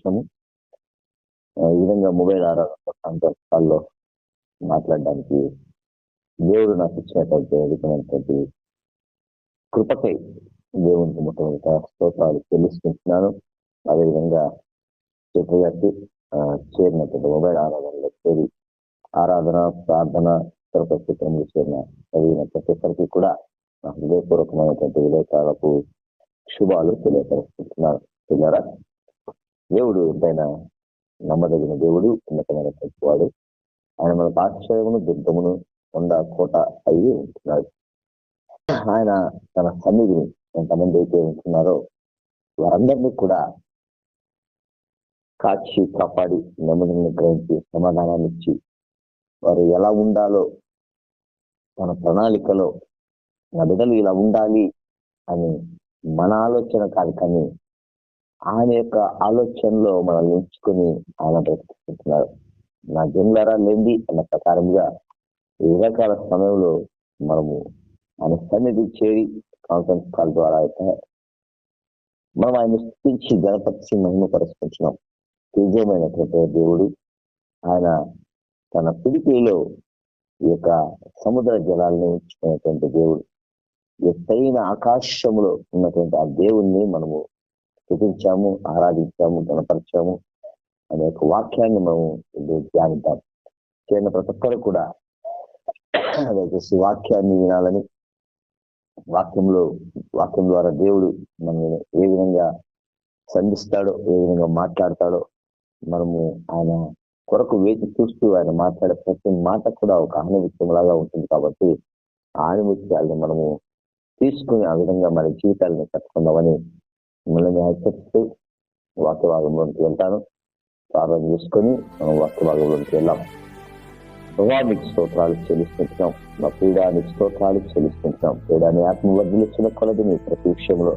సంతోషము. ఈ విధంగా మొబైల్ కాల్లో మాట్లాడడానికి దేవుడు నాకు ఇచ్చినటువంటి అధికమైనటువంటి కృపకై దేవునికి మొట్టమొదట స్తోత్రాలు చెల్లిస్తున్నాను. అదేవిధంగా చెప్పగారికి చేరినటువంటి మొబైల్ ఆరాధనలో చేరి ఆరాధన, ప్రార్థన, చిత్రంలో చేరిన చదివిన ప్రతి ఒక్కరికి కూడా నా హృదయపూర్వకమైనటువంటి విలేకాలకు శుభాలు తెలియపరుస్తున్నాను. పిల్లరా, దేవుడు ఎంతైనా నమ్మదగిన దేవుడు, ఉన్నతమైనటువంటి వాడు. ఆయన మనకు ఆశ్రయమును, దుర్గమును, కొండ కోట అయి ఉంటున్నాడు. ఆయన తన సన్నిధిని ఎంతమంది అయితే ఉంటున్నారో వారందరినీ కూడా కాచి కాపాడి నెమ్మదిని గ్రహించి సమాధానాన్ని ఇచ్చి వారు ఎలా ఉండాలో తన ప్రణాళికలో నా బిడ్డలు ఇలా ఉండాలి అని మన ఆలోచన కాదు, కానీ ఆయన యొక్క ఆలోచనలో మనల్ని ఉంచుకొని ఆయన బ్రతికిస్తున్నారు. నా జన్లరా లేండి అన్న ప్రకారంగా ఈ రకాల సమయంలో మనము ఆయన సన్నిధి చేరి కాన్ఫరెన్స్ కాల్ ద్వారా అయితే మనం ఆయన స్థితించి గణపరిచి మహిమపరుచుకుంటున్నాం. తేజమైనటువంటి దేవుడు ఆయన తన పిడికిలో ఈ యొక్క సముద్ర జలాలను ఉంచుకున్నటువంటి దేవుడు. ఎత్తైన ఆకాశంలో ఉన్నటువంటి ఆ దేవుణ్ణి మనము స్తుతించాము, ఆరాధించాము, గణపరిచాము అనే ఒక వాక్యాన్ని మనము ధ్యానిద్దాం. చేరిన ప్రతి ఒక్కరు కూడా వాక్యాన్ని వినాలని, వాక్యం ద్వారా దేవుడు మనం ఏ విధంగా సంధిస్తాడో, ఏ విధంగా మాట్లాడతాడో మనము ఆయన కొరకు వేచి చూస్తూ ఆయన మాట్లాడే ప్రతి మాట కూడా ఒక ఆణిముత్యం లాగా ఉంటుంది. కాబట్టి ఆ ఆణిముత్యాలను మనము తీసుకుని ఆ విధంగా మన జీవితాలను కట్టుకుందామని మిమ్మల్ని హెచ్చరిస్తూ వాక్య భాగంలోకి వెళ్తాను. ప్రార్థన చేసుకొని మనం వాక్య భాగంలోకి వెళ్దాం. ప్రభానికి స్తోత్రాలు చెల్లిస్తుంటాం, మా పీడానికి స్తోత్రాలు చెల్లిస్తుంటాం. పీడాన్ని ఆత్మ వర్ధిలిస్తున్న కొలది మీ ప్రతి విషయంలో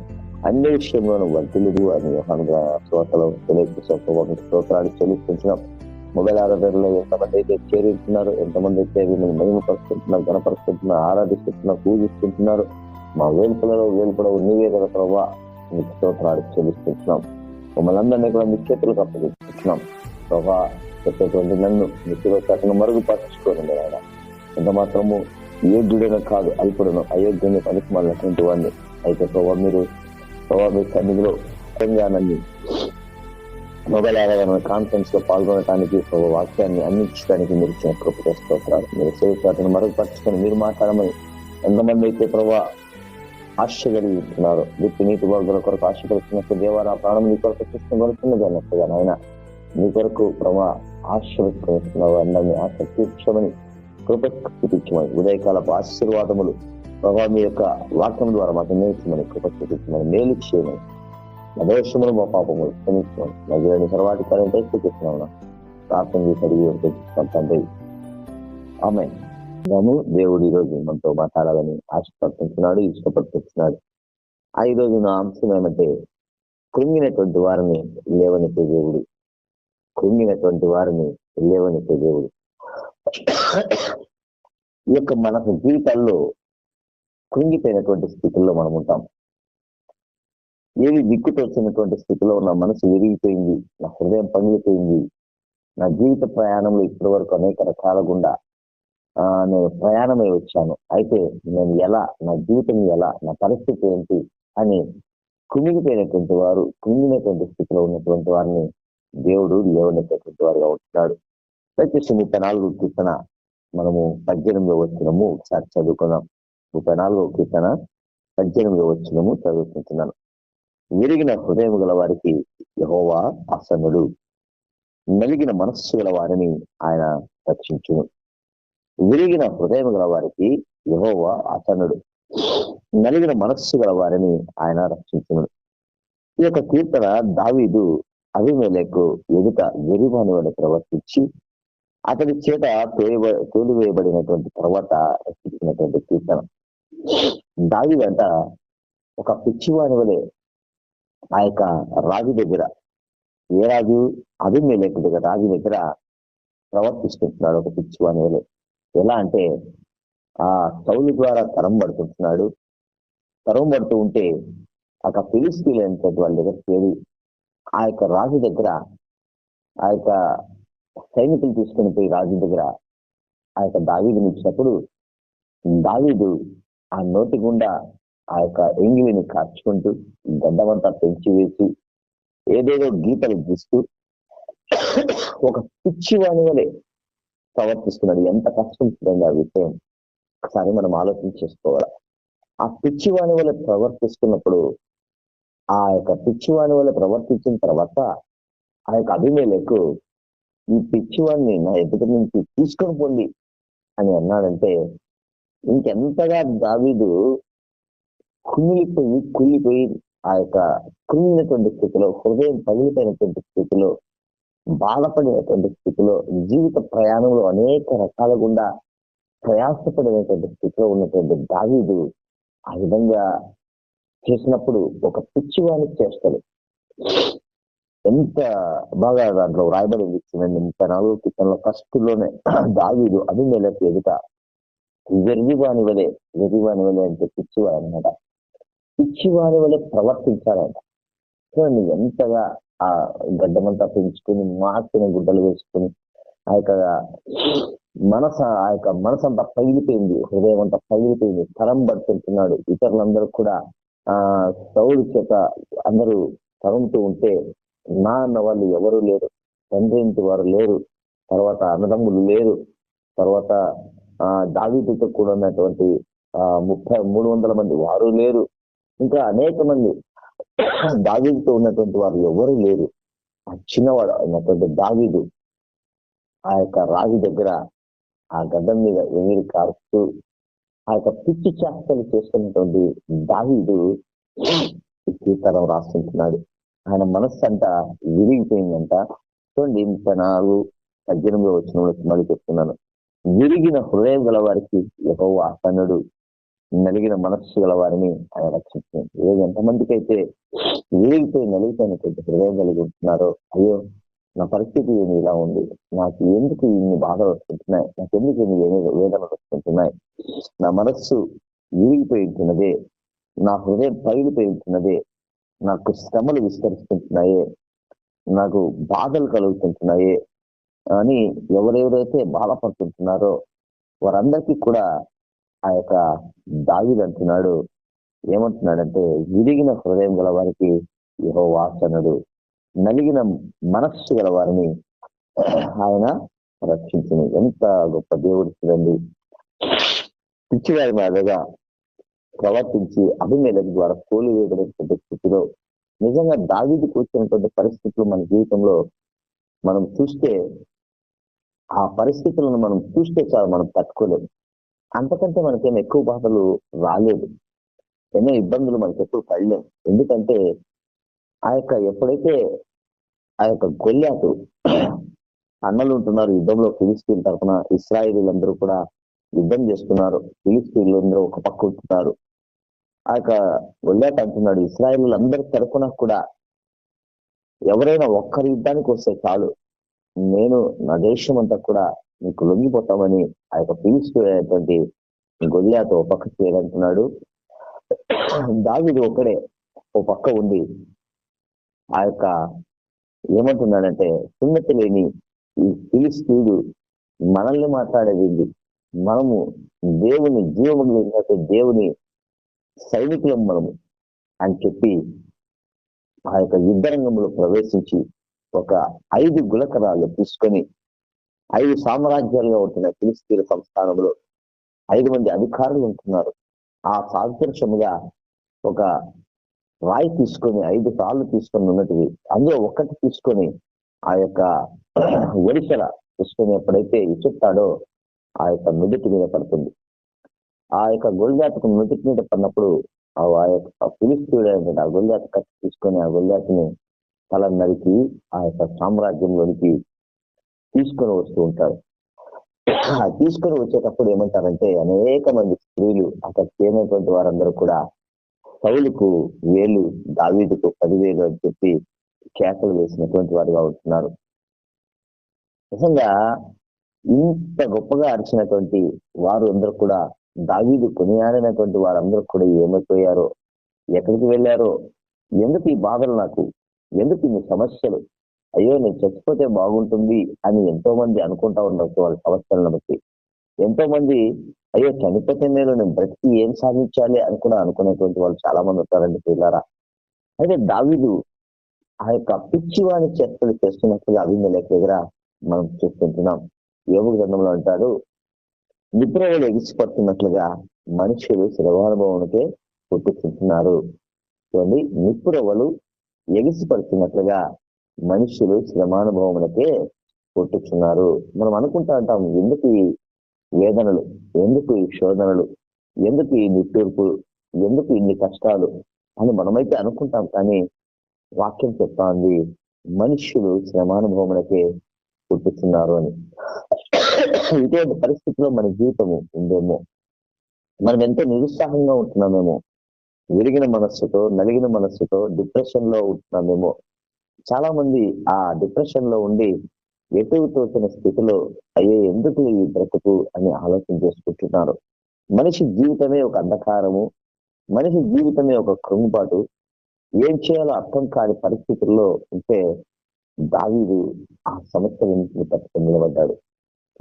అన్ని విషయంలోనూ వర్ధిలుడు అని శ్రోతలు తెలియజేసే స్తోత్రాలు చెల్లిస్తుంటున్నాం. మొబైల్ ఆరాధనలో ఎంతమంది అయితే చేరుతున్నారు, ఎంతమంది అయితే మిమ్మల్ని మహిమపరుస్తుంటున్నారు, గణపరుస్తుంటున్నారు, ఆరాధిస్తుంటున్నారు, పూజిస్తుంటున్నారు. మా వేల్పుడవు నీవే కదా ప్రభావ, మీకు స్తోత్రాలు చెల్లిస్తుంటున్నాం. మమ్మల్ని అందరినీ కూడా మీ చేతులకు అప్పగిస్తున్నాం. ప్రభావ చెప్పేటువంటి నన్ను నిత్యలో శాఖను మరుగుపరచుకోనండి. ఆయన ఎంత మాత్రము యోగ్యుడైనా కాదు, అల్పుడను, అయోగ్యంగా పనికి మాలినటువంటి వాడిని. అయితే ప్రభావ మీరు మీ సన్నిధిలో తెలంగాణని మొబైల్ ఆరాధన కాన్ఫరెన్స్ లో పాల్గొనడానికి వాక్యాన్ని అందించడానికి మీరు ఇచ్చిన కృప స్తోత్రాలు. మీరు సేవను మరుగుపరచుకొని మీరు మాట్లాడమని ఎంతమంది అయితే ప్రభావ ఆశ కలిగి ఉంటున్నారు, వ్యక్తి నీటి బాగుల కొరకు ఆశపడుతున్నట్టు దేవారా ప్రాణం నీ కొరకు చూసుకోగలుగుతున్నది అన్నట్టుగా ఆయన నీ కొరకు ప్రభావ ఆశ పెట్టుకున్నావు. అందరినీ ఆశ తీర్చమని, కృప చూపించమని, ఉదయకాలపు ఆశీర్వాదములు ప్రభావ మీ యొక్క వాక్యం ద్వారా మాకు నేర్చమని, కృప చూపించమని, మేలు చేయమని, నా దోషములు మా పాపములు క్షమించమని నగరాన్ని సర్వాధికారం చూపిస్తున్నాను. ప్రార్థన చేసి అడిగి తండ్రి, ఆమేన్. దేవుడు ఈ రోజు మనతో మాట్లాడాలని ఆశపడుతున్నాడు, ఇష్టపడుతున్నాడు. ఈ రోజు నా అంశం ఏమంటే కృంగినటువంటి వారిని లేవనెత్తే దేవుడు. కృంగినటువంటి వారిని లేవనెత్తే దేవుడు. ఈ యొక్క మన జీవితాల్లో కృంగిపోయినటువంటి స్థితిలో మనం ఉంటాం. ఏది దిక్కుతోచినటువంటి స్థితిలో ఉన్న మనసు విరిగిపోయింది, నా హృదయం పగిలిపోయింది, నా జీవిత ప్రయాణంలో ఇప్పటి వరకు అనేక రకాల గుండా నేను ప్రయాణమై వచ్చాను. అయితే నేను ఎలా, నా జీవితం ఎలా, నా పరిస్థితి ఏంటి అని కృంగిపోయినటువంటి వారు, కృంగినటువంటి స్థితిలో ఉన్నటువంటి వారిని దేవుడు లేవనెత్తేటువంటి వారుగా ఉంటున్నాడు. దయచేసి 34 కీర్తన మనము 18 వచనము ఒకసారి చదువుకుందాం. 34 కీర్తన 18 వచనము చదువుకుంటున్నాను. విరిగిన హృదయం గల వారికి యెహోవా ఆసన్నుడు, నలిగిన మనస్సు గల వారిని ఆయన రక్షించును. విరిగిన హృదయం గల వారికి యెహోవా ఆసన్నుడు, నలిగిన మనస్సు గల వారిని ఆయన రక్షించును. ఈ యొక్క కీర్తన దావీదు అబీమెలెకు ఎదుట వెర్రివాని వలె ప్రవర్తించి అతడి చేత తోలివేయబడినటువంటి తర్వాత రక్షించినటువంటి కీర్తన. దావీదు అంట ఒక పిచ్చివాని వలె ఆ యొక్క రాజు దగ్గర, ఏ రాజు, అబీమెలెకు దగ్గర, రాజు దగ్గర ప్రవర్తిస్తుంటున్నాడు ఒక పిచ్చివాని వలె. ఎలా అంటే ఆ సౌలు ద్వారా తరం పడుతుంటున్నాడు. తరం పడుతూ ఉంటే ఒక ఫిలిష్తీయులైనటువంటి వాళ్ళ దగ్గర చేరి ఆ యొక్క రాజు దగ్గర ఆ యొక్క సైనికులు తీసుకుని పోయి రాజు దగ్గర ఆ యొక్క దావీదుని ఇచ్చినప్పుడు దావీదు ఆ నోటి గుండా ఆ యొక్క ఎంగిలిని కార్చుకుంటూ గడ్డమంతా పెంచి వేసి ఏదేదో గీతలు గీస్తూ ఒక పిచ్చివాని వలె ప్రవర్తిస్తున్నాడు. ఎంత కష్టం చూడండి ఆ విషయం. ఒకసారి మనం ఆలోచన చేసుకోవాలి. ఆ పిచ్చివాని వల్ల ప్రవర్తిస్తున్నప్పుడు ఆ యొక్క పిచ్చివాని వల్ల ప్రవర్తించిన తర్వాత ఆ యొక్క అభిమేలకు ఈ పిచ్చివాడిని నా ఎదుటి నుంచి తీసుకొని పోండి అని అన్నాడంటే ఇంకెంతగా దావీదు కుళ్ళిపోయి ఆ యొక్క కృంగినటువంటి స్థితిలో, హృదయం పగిలిపోయినటువంటి స్థితిలో, బాధపడినటువంటి స్థితిలో, జీవిత ప్రయాణంలో అనేక రకాల గుండా ప్రయాసపడినటువంటి స్థితిలో ఉన్నటువంటి దావీదు ఆ విధంగా చేసినప్పుడు ఒక పిచ్చివానికి చేస్తాడు. ఎంత బాగా దాంట్లో రాయబడింది చూడండి. 34 కీర్తనలో ఫస్ట్లోనే దావీదు అబీమెలెకు ఎదుట వెర్రివాని వలె అంటే పిచ్చివాడు అనమాట. పిచ్చివాని వలె ప్రవర్తించాలంట. చూడండి ఎంతగా ఆ గడ్డమంతా పెంచుకుని మార్చిన గుడ్డలు వేసుకుని ఆ యొక్క మనసంతా పగిలిపోయింది, హృదయం అంతా పగిలిపోయింది, తరం పడుతుంటున్నాడు. ఇతరులందరూ కూడా ఆ సౌలు చేత అందరూ తరంతూ ఉంటే నా అన్న వాళ్ళు ఎవరు లేరు, తండ్రి ఇంటి వారు లేరు, తర్వాత అన్నదమ్ములు లేరు, తర్వాత దావీదుతో కూడా ఉన్నటువంటి 300 మంది వారు లేరు, ఇంకా అనేక మంది దావీదుతో ఉన్నటువంటి వారు ఎవరు లేరు. ఆ చిన్నవాడు అయినటువంటి దావీదు ఆ యొక్క రాజు దగ్గర ఆ గడ్డం మీద ఎగిరి కారుస్తూ ఆ యొక్క పిచ్చి చేష్టలు చేస్తున్నటువంటి దావీదు ఈ కీర్తనం రాస్తుంటున్నాడు. ఆయన మనస్సు అంతా విరిగిపోయిందంట. చూడండి 34:18 వచనంలో మళ్ళీ చెప్తున్నాను. విరిగిన హృదయం గల వారికి యెహోవా ఆసన్నుడు, నలిగిన మనస్సు గల వారిని ఆయన రక్షించింది. ఎంతమందికి అయితే విరిగిపోయి నలిగిపోయినటువంటి హృదయం కలిగి ఉంటున్నారో, అయ్యో నా పరిస్థితి ఏమి ఇలా ఉంది, నాకు ఎందుకు ఇన్ని బాధలు వస్తుంటున్నాయి, నాకు ఎందుకు ఇన్ని వేదనలు వస్తుంటున్నాయి, నా మనస్సు విరిగిపోయి ఉంటున్నదే, నా హృదయం పగిలిపోయి ఉంటున్నదే, నాకు శ్రమలు విస్తరిస్తుంటున్నాయే, నాకు బాధలు కలుగుతుంటున్నాయే అని ఎవరెవరైతే బాధపడుతుంటున్నారో వారందరికీ కూడా ఆ యొక్క దావీదు అంటున్నాడు. ఏమంటున్నాడంటే విరిగిన హృదయం గల వారికి యెహోవా ఆసన్నుడు, నలిగిన మనస్సు గల వారిని ఆయన రక్షించును. ఎంత గొప్ప దేవుడు చూడండి. పిచ్చివారి మీదగా ప్రవర్తించి అబీమెలెకు ద్వారా కోలు వేయబడినటువంటి స్థితిలో నిజంగా దావీదుకు వచ్చినటువంటి పరిస్థితులు మన జీవితంలో మనం చూస్తే, ఆ పరిస్థితులను మనం చూస్తే చాలు, మనం తట్టుకోలేము. అంతకంటే మనకేం ఎక్కువ బాధలు రాలేదు, ఎన్నో ఇబ్బందులు మనకి ఎప్పుడు పడలేము. ఎందుకంటే ఆ యొక్క ఎప్పుడైతే ఆ యొక్క గొల్యాతు అన్నలు ఉంటున్నారు యుద్ధంలో, ఫిలిస్తీన్ తరఫున ఇశ్రాయేలీలందరూ కూడా యుద్ధం చేస్తున్నారు, ఫిలిస్తీన్లందరూ ఒక పక్క ఉంటున్నారు. ఆ యొక్క గొల్యాతు అంటున్నాడు, ఇశ్రాయేలీలందరి తరఫున కూడా ఎవరైనా ఒక్కరి యుద్ధానికి వస్తే చాలు, నేను నా దేశం అంతా కూడా నీకు లొంగిపోతామని ఆ యొక్క ఫిలిస్తీయుడైనటువంటి గొల్యాతు ఒక పక్క చేయాలంటున్నాడు. దావీదు ఒక్కడే ఓ పక్క ఉండి ఆ యొక్క ఏమంటున్నాడంటే, సున్నతి లేని ఈ ఫిలిస్తీయుడు మనల్ని మాట్లాడేది, మనము దేవుని జీవము దేవుని సైనికులం మనము అని చెప్పి ఆ యొక్క యుద్ధ రంగంలో ప్రవేశించి ఒక 5 గులకరాలు తీసుకొని 5 సామ్రాజ్యాలుగా ఉంటున్న ఫిలిస్తీయుల సంస్థానంలో 5 మంది అధికారులు ఉంటున్నారు. ఆ సాదృశ్యముగా ఒక రాయి తీసుకొని 5 రాళ్ళు తీసుకొని ఉన్నటివి అందులో ఒకటి తీసుకొని ఆ యొక్క ఒడిశల తీసుకొని ఎప్పుడైతే ఇచ్చుతాడో ఆ యొక్క నుదుటి మీద పడుతుంది. ఆ యొక్క గొల్యాతుకు నుదుటి మీద పడినప్పుడు ఆ యొక్క ఫిలిస్తీయుడు ఆ గొల్యాతు కత్తి తీసుకొని ఆ గొల్యాతుని తల నరికి ఆ యొక్క సామ్రాజ్యంలోనికి తీసుకొని వస్తూ ఉంటారు. తీసుకొని వచ్చేటప్పుడు ఏమంటారంటే, అనేక మంది స్త్రీలు అక్కడ చేరినటువంటి వారందరూ కూడా సౌలుకు 1000, దావీదుకు 10,000 అని చెప్పి కేకలు వేసినటువంటి వారుగా ఉంటున్నారు. నిజంగా ఇంత గొప్పగా అరిచినటువంటి వారు అందరూ కూడా దావీదు కొనియాడినటువంటి వారందరూ కూడా ఏమైపోయారో, ఎక్కడికి వెళ్ళారో, ఎందుకు ఈ బాధలు నాకు, ఎందుకు ఇన్ని సమస్యలు? అయ్యో నేను చచ్చిపోతే బాగుంటుంది అని ఎంతో మంది అనుకుంటా ఉండొచ్చు వాళ్ళ సమస్యలను బట్టి. ఎంతో మంది అయ్యో చనిపోతే నేను బ్రతికి ఏం సాధించాలి అని కూడా అనుకునేటువంటి వాళ్ళు చాలా మంది ఉంటారండి పిల్లారా. అయితే దావీదు ఆ యొక్క పిచ్చివాని చేష్టలు చేస్తున్నట్లుగా అభిమేలెకు దగ్గర మనం చూస్తుంటున్నాం. యోబు గ్రంథంలో అంటాడు, నిద్రలు ఎగిసిపడుతున్నట్లుగా మనుషులు శ్రవానుభవానికే పుట్టుకుంటున్నారు. చూడండి, నిప్పురవ్వలు ఎగిసిపడుతున్నట్లుగా మనుషులు శ్రమానుభవములకే పుట్టుచున్నారు. మనం అనుకుంటా ఉంటాం, ఎందుకు ఈ వేదనలు, ఎందుకు ఈ శోధనలు, ఎందుకు ఈ నిట్టూర్పులు, ఎందుకు ఇన్ని కష్టాలు అని మనమైతే అనుకుంటాం. కానీ వాక్యం చెప్తా ఉంది, మనుషులు శ్రమానుభవములకే పుట్టుతున్నారు అని. ఇటువంటి పరిస్థితిలో మన జీవితము ఉందేమో, మనం ఎంతో నిరుత్సాహంగా ఉంటున్నామేమో, విరిగిన మనస్సుతో, నలిగిన మనస్సుతో డిప్రెషన్ లో ఉంటున్నామేమో. చాలా మంది ఆ డిప్రెషన్ లో ఉండి ఎటుకు తోచిన స్థితిలో అయ్యే ఎందుకు ఈ బ్రతుకు అని ఆలోచన చేసుకుంటున్నారు. మనిషి జీవితమే ఒక అంధకారము, మనిషి జీవితమే ఒక కృంగుబాటు. ఏం చేయాలో అర్థం కాని పరిస్థితుల్లో ఉంటే దావీదు ఆ సమస్యలన్నింటినీ తట్టుకొని నిలబడ్డాడు.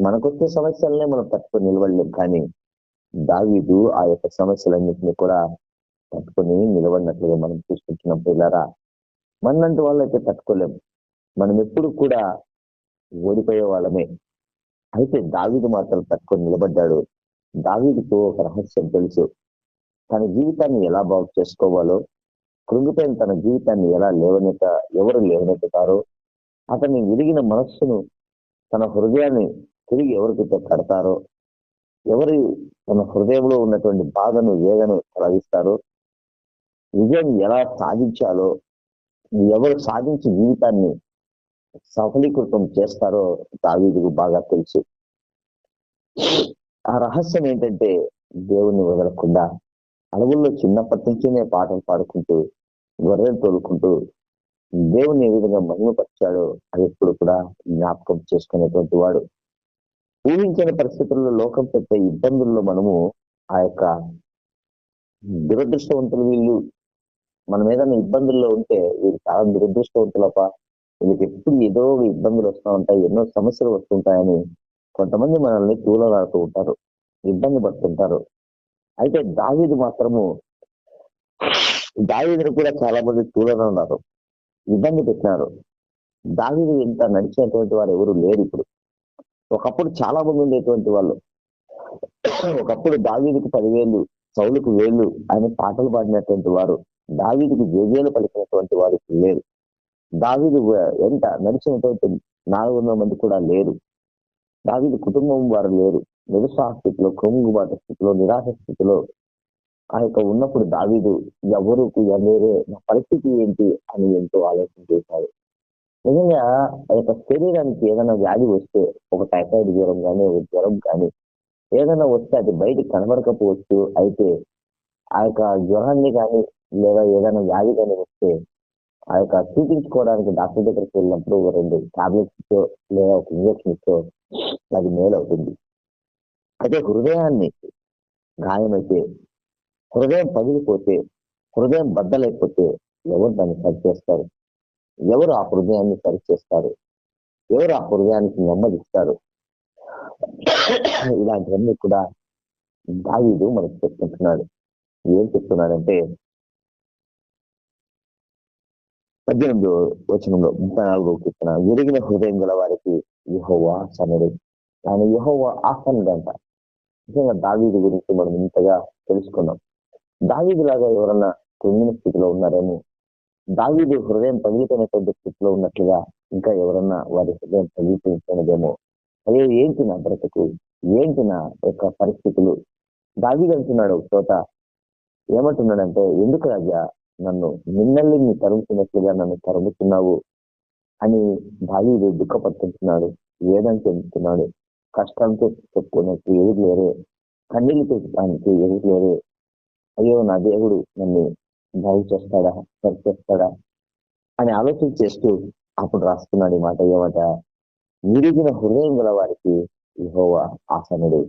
మనకొచ్చే సమస్యలనే మనం తట్టుకొని నిలబడలేం, కానీ దావీదు ఆ యొక్క సమస్యలన్నింటినీ కూడా తట్టుకొని నిలబడినట్లుగా మనం చూసుకుంటున్నాం. పిల్లారా, మనంటి వాళ్ళైతే తట్టుకోలేం. మనం ఎప్పుడు కూడా ఓడిపోయే వాళ్ళమే. అయితే దావీదు మాత్రం తట్టుకొని నిలబడ్డాడు. దావీదుకు ఒక రహస్యం తెలుసు. తన జీవితాన్ని ఎలా బాగు చేసుకోవాలో, కృంగిపోయిన తన జీవితాన్ని ఎలా ఎవరు లేవనెత్తుతారో, అతని విరిగిన మనస్సును, తన హృదయాన్ని తిరిగి ఎవరికైతే కడతారో, ఎవరి తన హృదయంలో ఉన్నటువంటి బాధను, వేదను తొలగిస్తారో, విజయం ఎలా సాధించాలో, ఎవరు సాధించి జీవితాన్ని సఫలీకృతం చేస్తారో దావీదుకు బాగా తెలుసు. ఆ రహస్యం ఏంటంటే, దేవుణ్ణి వదలకుండా అడవుల్లో చిన్నప్పటి నుంచినే పాటలు పాడుకుంటూ, గొర్రెలు తోలుకుంటూ దేవుని ఏ విధంగా మహిమపరిచాడో అది ఎప్పుడు కూడా జ్ఞాపకం చేసుకునేటువంటి వాడు. ఊహించిన పరిస్థితుల్లో లోకం పెట్టే ఇబ్బందుల్లో మనము ఆ యొక్క దురదృష్టవంతులు వీళ్ళు, మనం ఏదైనా ఇబ్బందుల్లో ఉంటే వీళ్ళు చాలా దురదృష్టవంతులప, వీళ్ళకి ఎప్పుడు ఏదో ఇబ్బందులు వస్తూ ఉంటాయి, ఎన్నో సమస్యలు వస్తుంటాయని కొంతమంది మనల్ని తూలనాడుతూ ఉంటారు, ఇబ్బంది పడుతుంటారు. అయితే దావీదు మాత్రము, దావీదును కూడా చాలా మంది తూలనాడారు, ఇబ్బంది పెట్టినారు. దావీదు ఇంత నడిచినటువంటి వారు ఎవరు లేరు ఇప్పుడు. ఒకప్పుడు చాలా మంది ఉండేటువంటి వాళ్ళు. ఒకప్పుడు దావీదుకు 10,000 సౌలుకు 1,000 అని పాటలు పాడినటువంటి వారు, దావీదుకు జేజేలు పలికినటువంటి వారు ఇప్పుడు లేరు. దావీదు ఎంత నడిచినటువంటి 400 మంది కూడా లేరు. దావీదు కుటుంబం వారు లేరు. నిరుత్సాహ స్థితిలో, కృంగుబాటు స్థితిలో, నిరాశ స్థితిలో ఆ యొక్క ఉన్నప్పుడు దావీదు ఎవరు వేరే నా పరిస్థితి ఏంటి అని ఎంతో ఆలోచన చేశాడు. నిజంగా ఆ యొక్క శరీరానికి ఏదైనా వ్యాధి వస్తే, ఒక టైఫాయిడ్ జ్వరం కానీ, ఒక జ్వరం కానీ ఏదైనా వస్తే అది బయటికి కనబడకపోవచ్చు. అయితే ఆ యొక్క జ్వరాన్ని కానీ లేదా ఏదైనా వ్యాధి కానీ వస్తే ఆ యొక్క చూపించుకోవడానికి డాక్టర్ దగ్గరికి వెళ్ళినప్పుడు 2 టాబ్లెట్స్ ఇచ్చో లేదా ఒక ఇంజక్షన్ ఇచ్చో అది మేలవుతుంది. అయితే హృదయాన్ని గాయమైతే, హృదయం పగిలిపోతే, హృదయం బద్దలైపోతే ఎవరు దాన్ని సరిచేస్తారు? ఎవరు ఆ హృదయాన్ని సరిచేస్తారు? ఎవరు ఆ హృదయానికి నెమ్మదిస్తారు? ఇలాంటివన్నీ కూడా దావీదు మనకు చెప్తుంటున్నాడు. ఏం చెప్తున్నాడంటే 18వ వచనంలో 34వ కీర్తన, విరిగిన హృదయం గల వారికి యెహోవా సన్నిధి, ఆయన యెహోవా ఆసన్నుడు అంట. నిజంగా దావీదు గురించి మనం ఇంతగా తెలుసుకున్నాం. దావీదు లాగా ఎవరన్నా కృంగిన స్థితిలో ఉన్నారేమో, దావీదు హృదయం పగిలిపోయినటువంటి స్థితిలో ఉన్నట్లుగా ఇంకా ఎవరన్నా వారి హృదయం పగిలిపోయినదేమో. అదే ఏంటి నా బ్రతుకు, ఏంటి నా యొక్క పరిస్థితులు? దావీదు అంటున్నాడు ఒక చోట, ఏమంటున్నాడంటే, ఎందుకు రాజా నన్ను నిన్నల్ని నీ తరుగుతున్నట్లుగా నన్ను తరుగుతున్నావు అని దావీదు దుఃఖపడుతున్నాడు, వేదన చెందుతున్నాడు. కష్టంతో చెప్పుకోవడానికి ఎవరు లేరే, కన్నీళ్ళు పెట్టుకోవడానికి ఎవరు లేరే. అయ్యో నా దేవుడు నన్ను బాగు చేస్తాడా, సరి చేస్తాడా అని ఆలోచన చేస్తూ అప్పుడు రాస్తున్నాడు ఈ మాట. ఏమాట, విరిగిన హృదయం గల వారికి యెహోవా ఆసన్నుడు,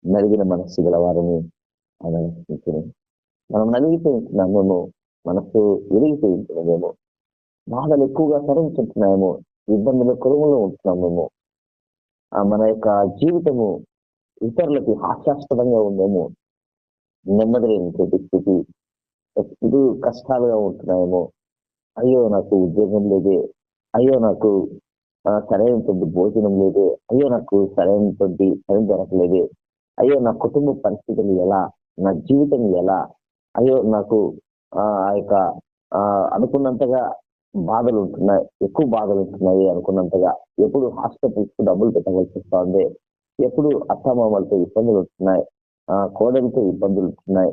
నలిగిన మనస్సు గల వారిని ఆయన రక్షించును. మనం నలిగిపోయింటున్నామేమో, మనసు విరిగిపోయింటున్నామేమో, బాధలు ఎక్కువగా తరించుంటున్నాయేమో, ఇబ్బందుల కురుములో ఉంటున్నామేమో, మన యొక్క జీవితము ఇతరులకి హాస్యాస్పదంగా ఉందేమో, నెమ్మది లేనిటువంటి స్థితి, ఎప్పుడు కష్టాలుగా ఉంటున్నాయేమో. అయ్యో నాకు ఉద్యోగం లేదే, అయ్యో నాకు సరైనటువంటి భోజనం లేదే, అయ్యో నాకు సరైనటువంటి పని దొరకలేదే, అయ్యో నా కుటుంబ పరిస్థితులు ఎలా, నా జీవితం ఎలా, అయ్యో నాకు ఆ యొక్క అనుకున్నంతగా బాధలు ఉంటున్నాయి, ఎక్కువ బాధలు ఉంటున్నాయి అనుకున్నంతగా. ఎప్పుడు హాస్పిటల్స్ కు డబ్బులు పెట్టవలసి వస్తుంది, ఎప్పుడు అత్తమామలతో ఇబ్బందులు ఉంటున్నాయి, కోడలతో ఇబ్బందులు ఉంటున్నాయి,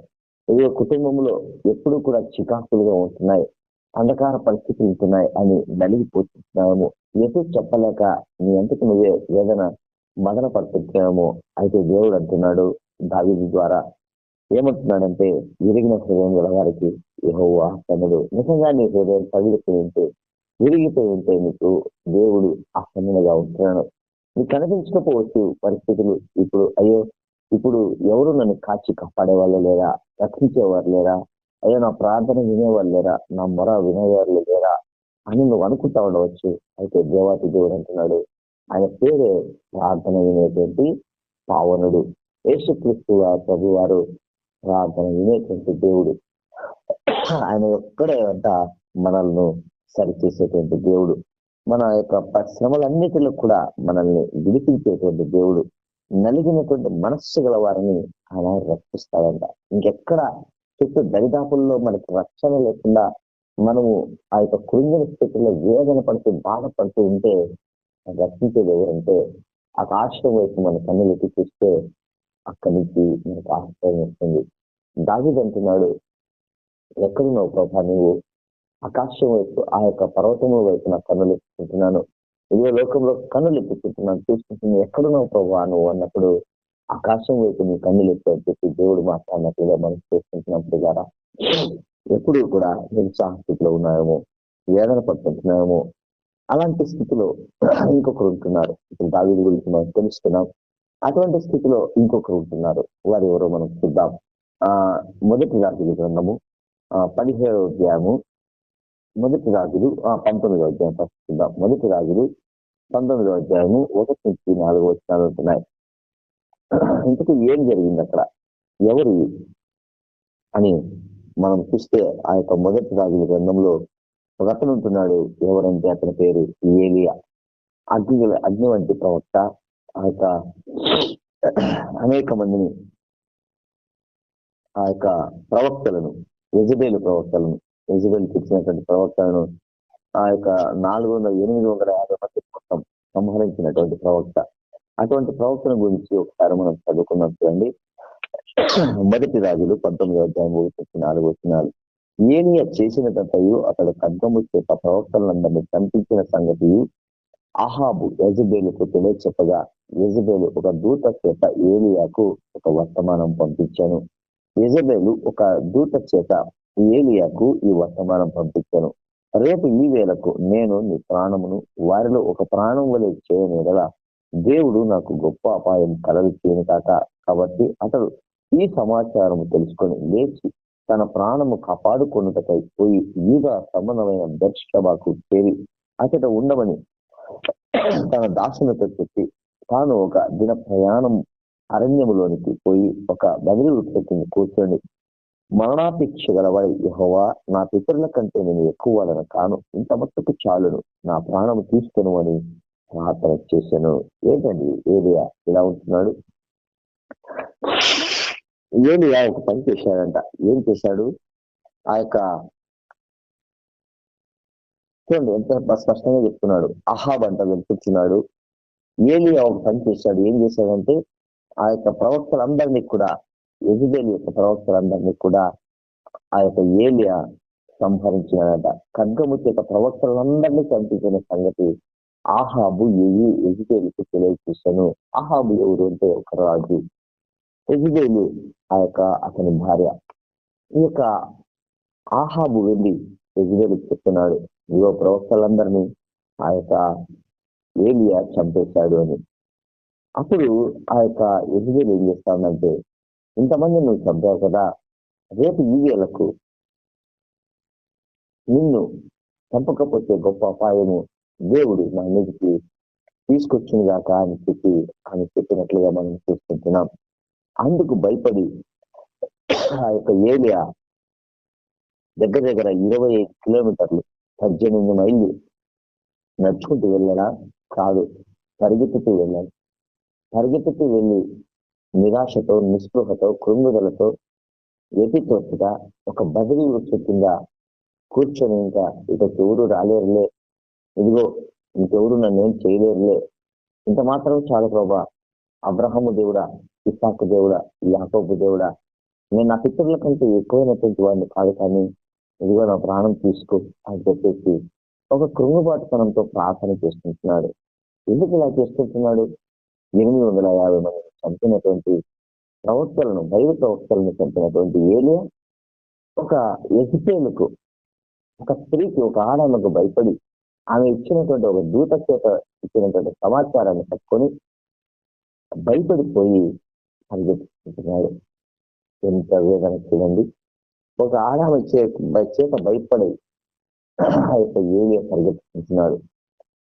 ఏదో కుటుంబంలో ఎప్పుడు కూడా చికాకులుగా ఉంటున్నాయి, అంధకార పరిస్థితులు ఉంటున్నాయి అని నలిగిపోతున్నాము. ఎటు చెప్పలేక నీ అంతకు నువ్వే వేదన మదన పడుతున్నాము. అయితే దేవుడు అంటున్నాడు దావీదు ద్వారా, ఏమంటున్నాడంటే, విరిగిన హృదయం గల వారికి యెహోవా తనడు. నిజంగా నీ హృదయం పగిలిపోయి ఉంటే, విరిగిపోయి ఉంటే నీకు దేవుడు ఆసన్నుగా ఉంటున్నాడు. నీకు కనిపించకపోవచ్చు పరిస్థితులు. ఇప్పుడు అయ్యో, ఇప్పుడు ఎవరు నన్ను కాచి కాపాడేవాళ్ళు లేరా, రక్షించేవారు లేరా, అయ్యో నా ప్రార్థన వినేవాళ్ళు లేరా, నా మొర వినేవాళ్ళు లేరా అని నువ్వు అనుకుంటా ఉండవచ్చు. అయితే దేవాతి దేవుడు అంటున్నాడు, ఆయన పేరే ప్రార్థన వినేటువంటి పావనుడు. యేసుక్రీస్తు ప్రభు వారు ప్రార్థన వినేటువంటి దేవుడు. ఆయన ఒక్కడే అంట మనల్ని సరిచేసేటువంటి దేవుడు. మన యొక్క శ్రమలన్నిటిలో కూడా మనల్ని విడిపించేటువంటి దేవుడు. నలిగినటువంటి మనస్సు గల వారిని ఆయన రక్షిస్తాడంట. ఇంకెక్కడ చుట్టూ దరిదాపుల్లో మనకి రక్షణ లేకుండా మనము ఆ యొక్క కృంగిన స్థితిలో వేదన పడుతూ బాధపడుతూ ఉంటే రక్షించేది ఎవరంటే, ఆకాశం వైపు మన కన్నులకి చూస్తే అక్కడి నుంచి మనకు ఆశ్రయం వస్తుంది. దావీదు అంటున్నాడు, ఎక్కడున్నావు ప్రభా నువ్వు? ఆకాశం వైపు, ఆ యొక్క పర్వతముల వైపు నా కన్నులు ఎత్తుకుంటున్నాను, ఇదే లోకంలో కన్నులు ఎత్తుకుంటున్నాను, చూసుకుంటున్నాను, ఎక్కడున్నావు ప్రభా నువ్వు అన్నప్పుడు ఆకాశం వైపు నీ కన్నులు ఎత్తాడు చెప్పి దేవుడు మాట్లాడినట్లుగా మనం చేసుకుంటున్నప్పుడు ద్వారా ఎప్పుడు కూడా నిరుత్సాహ స్థితిలో ఉన్నాయేమో, వేదన పడుతుంటున్నాయేమో, అలాంటి స్థితిలో ఇంకొకరు ఉంటున్నారు. ఇప్పుడు దావీదు గురించి మనం తెలుసుకున్నాం. అటువంటి స్థితిలో ఇంకొకరు ఉంటున్నారు. వారు ఎవరో మనం చూద్దాం. మొదటి రాజుల గ్రంథము 17వ అధ్యాయము, మొదటి రాజులు 19వ అధ్యాయం ఫస్ట్ చూద్దాం. మొదటి రాజులు 19వ అధ్యాయము 1 నుంచి 4 వచనాలు ఉంటున్నాయి. ఇంతకు ఏం జరిగింది అక్కడ, ఎవరు అని మనం చూస్తే ఆ యొక్క మొదటి రాజుల గ్రంథంలో ఒక అతను ఉంటున్నాడు. ఎవరంటే అతని పేరు ఏలియా. అగ్ని వంటి ప్రవక్త. ఆ యొక్క అనేక మందిని, ఆ యొక్క ప్రవక్తలను, యెజబెలు ప్రవక్తలను, యెజబెలుకి ఇచ్చినటువంటి ప్రవక్తలను ఆ యొక్క 850 మంది మొత్తం సంహరించినటువంటి ప్రవక్త. అటువంటి ప్రవక్తల గురించి ఒకసారి మనం చదువుకున్నాం చూడండి. మొదటి రాజులు 19వ అధ్యాయం 1-4 వచనాలు. ఏలియా చేసినటంతయు అతడు ఖడ్గము చేత ప్రవక్తలందరినీ చంపించిన సంగతి అహాబు యెజబెలుకు తెలియచెప్పగా, యెజబెలు ఒక దూత చేత ఏలియాకు ఒక వర్తమానం పంపించాను. యెజబెలు ఒక దూత చేత ఏలియాకు ఈ వర్తమానం పంపించాను, రేపు ఈ వేళకు నేను నీ ప్రాణమును వారిలో ఒక ప్రాణం వలె చేయని ఎడల దేవుడు నాకు గొప్ప అపాయం కలలు చేయను కాక. కాబట్టి అతడు ఈ సమాచారం తెలుసుకొని లేచి తన ప్రాణము కాపాడుకొనుటకై పోయి యూదా సంబంధమైన బెర్షెబాకు చేరి అతడు ఉండమని తన దాసునితో చెప్పి, తాను ఒక దిన ప్రయాణం అరణ్యములోనికి పోయి ఒక బదిలీ వృక్ష కూర్చొని, మరణాపేక్ష గలవాడి యెహోవా, నా పితరుల కంటే నేను ఎక్కువ వాళ్ళను కాను, ఇంత మట్టుకు చాలును, నా ప్రాణము తీసుకొను అని ప్రార్థన చేశాను. ఏంటండి ఏలియా ఇలా ఉంటున్నాడు? ఏలియా ఒక పని చేశాడంట. ఏం చేశాడు? ఆ యొక్క చూడండి ఎంత స్పష్టంగా చెప్తున్నాడు. అహాబ్ అంట వినిపించున్నాడు. ఏలియా ఒక పని చేశాడు. ఏం చేశాడంటే, ఆ యొక్క ప్రవక్తలందరినీ కూడా, యెజబెలు యొక్క ప్రవక్తలందరినీ కూడా ఆ యొక్క ఏలియా సంహరించినాడట. ఖడ్గము చేత ప్రవక్తలందరినీ చంపించిన సంగతి ఆహాబు యెజబెలుకు తెలియచేశాను. ఆహాబు ఎవరు అంటే ఒక రాజు, యెజబెలు ఆ యొక్క అతని భార్య. ఈ యొక్క ఆహాబు వెళ్ళి యెజబెలుకు చెప్తున్నాడు, ఇగో ప్రవక్తలందరినీ ఆ యొక్క ఏలియా చంపేశాడు అని. అప్పుడు ఆ యొక్క యెజబెలు ఏం చేస్తానంటే, ఇంతమంది నువ్వు చంపావు కదా, రేపు ఈ వేళకు నిన్ను చంపకపోతే గొప్ప అపాయము దేవుడు నా మీదకి తీసుకొచ్చింది గాక అని చెప్పి అని చెప్పినట్లుగా మనం చూస్తుంటున్నాం. అందుకు భయపడి ఆ యొక్క ఏలియా దగ్గర దగ్గర 25 కిలోమీటర్లు 18 మైళ్ళు నడుచుకుంటూ వెళ్ళడా కాదు, పరిగెత్తుతూ వెళ్ళాడు. పరిగెత్తుతూ వెళ్ళి నిరాశతో, నిస్పృహతో, కృంగుదలతో, ఎపితోపుగా ఒక బదిలీ వృక్ష కింద కూర్చొని ఇంకా ఎవరు రాలేరులే, ఇదిగో ఇంకెవరు నన్నేం చేయలేరులే, ఇంత మాత్రం చాలు ప్రభా, అబ్రహాము దేవుడా, ఇస్సాకు దేవుడా, యాకోబు దేవుడా, నేను నా పితరుల కంటే ఎక్కువైనటువంటి వాడిని కాదు, కానీ ఇదిగో నా ప్రాణం తీసుకో అని చెప్పేసి ఒక కృంగుబాటుతనంతో ప్రార్థన చేస్తుంటున్నాడు. ఎందుకు ఇలా చేస్తుంటున్నాడు? 850 మందిని చంపినటువంటి ప్రవక్తలను, దైవ ప్రవక్తలను చంపినటువంటి ఏలియా ఒక యెజబెలుకు, ఒక స్త్రీకి, ఒక ఆడమ్మకు భయపడి ఆమె ఇచ్చినటువంటి ఒక దూత చేత ఇచ్చినటువంటి సమాచారాన్ని పట్టుకొని భయపడిపోయి పరిగెత్తుకుంటున్నాడు. ఎంత వేదన చూడండి. ఒక ఆడమ చేత భయపడి ఆ యొక్క ఏలియా పరిగెత్తుకుంటున్నాడు.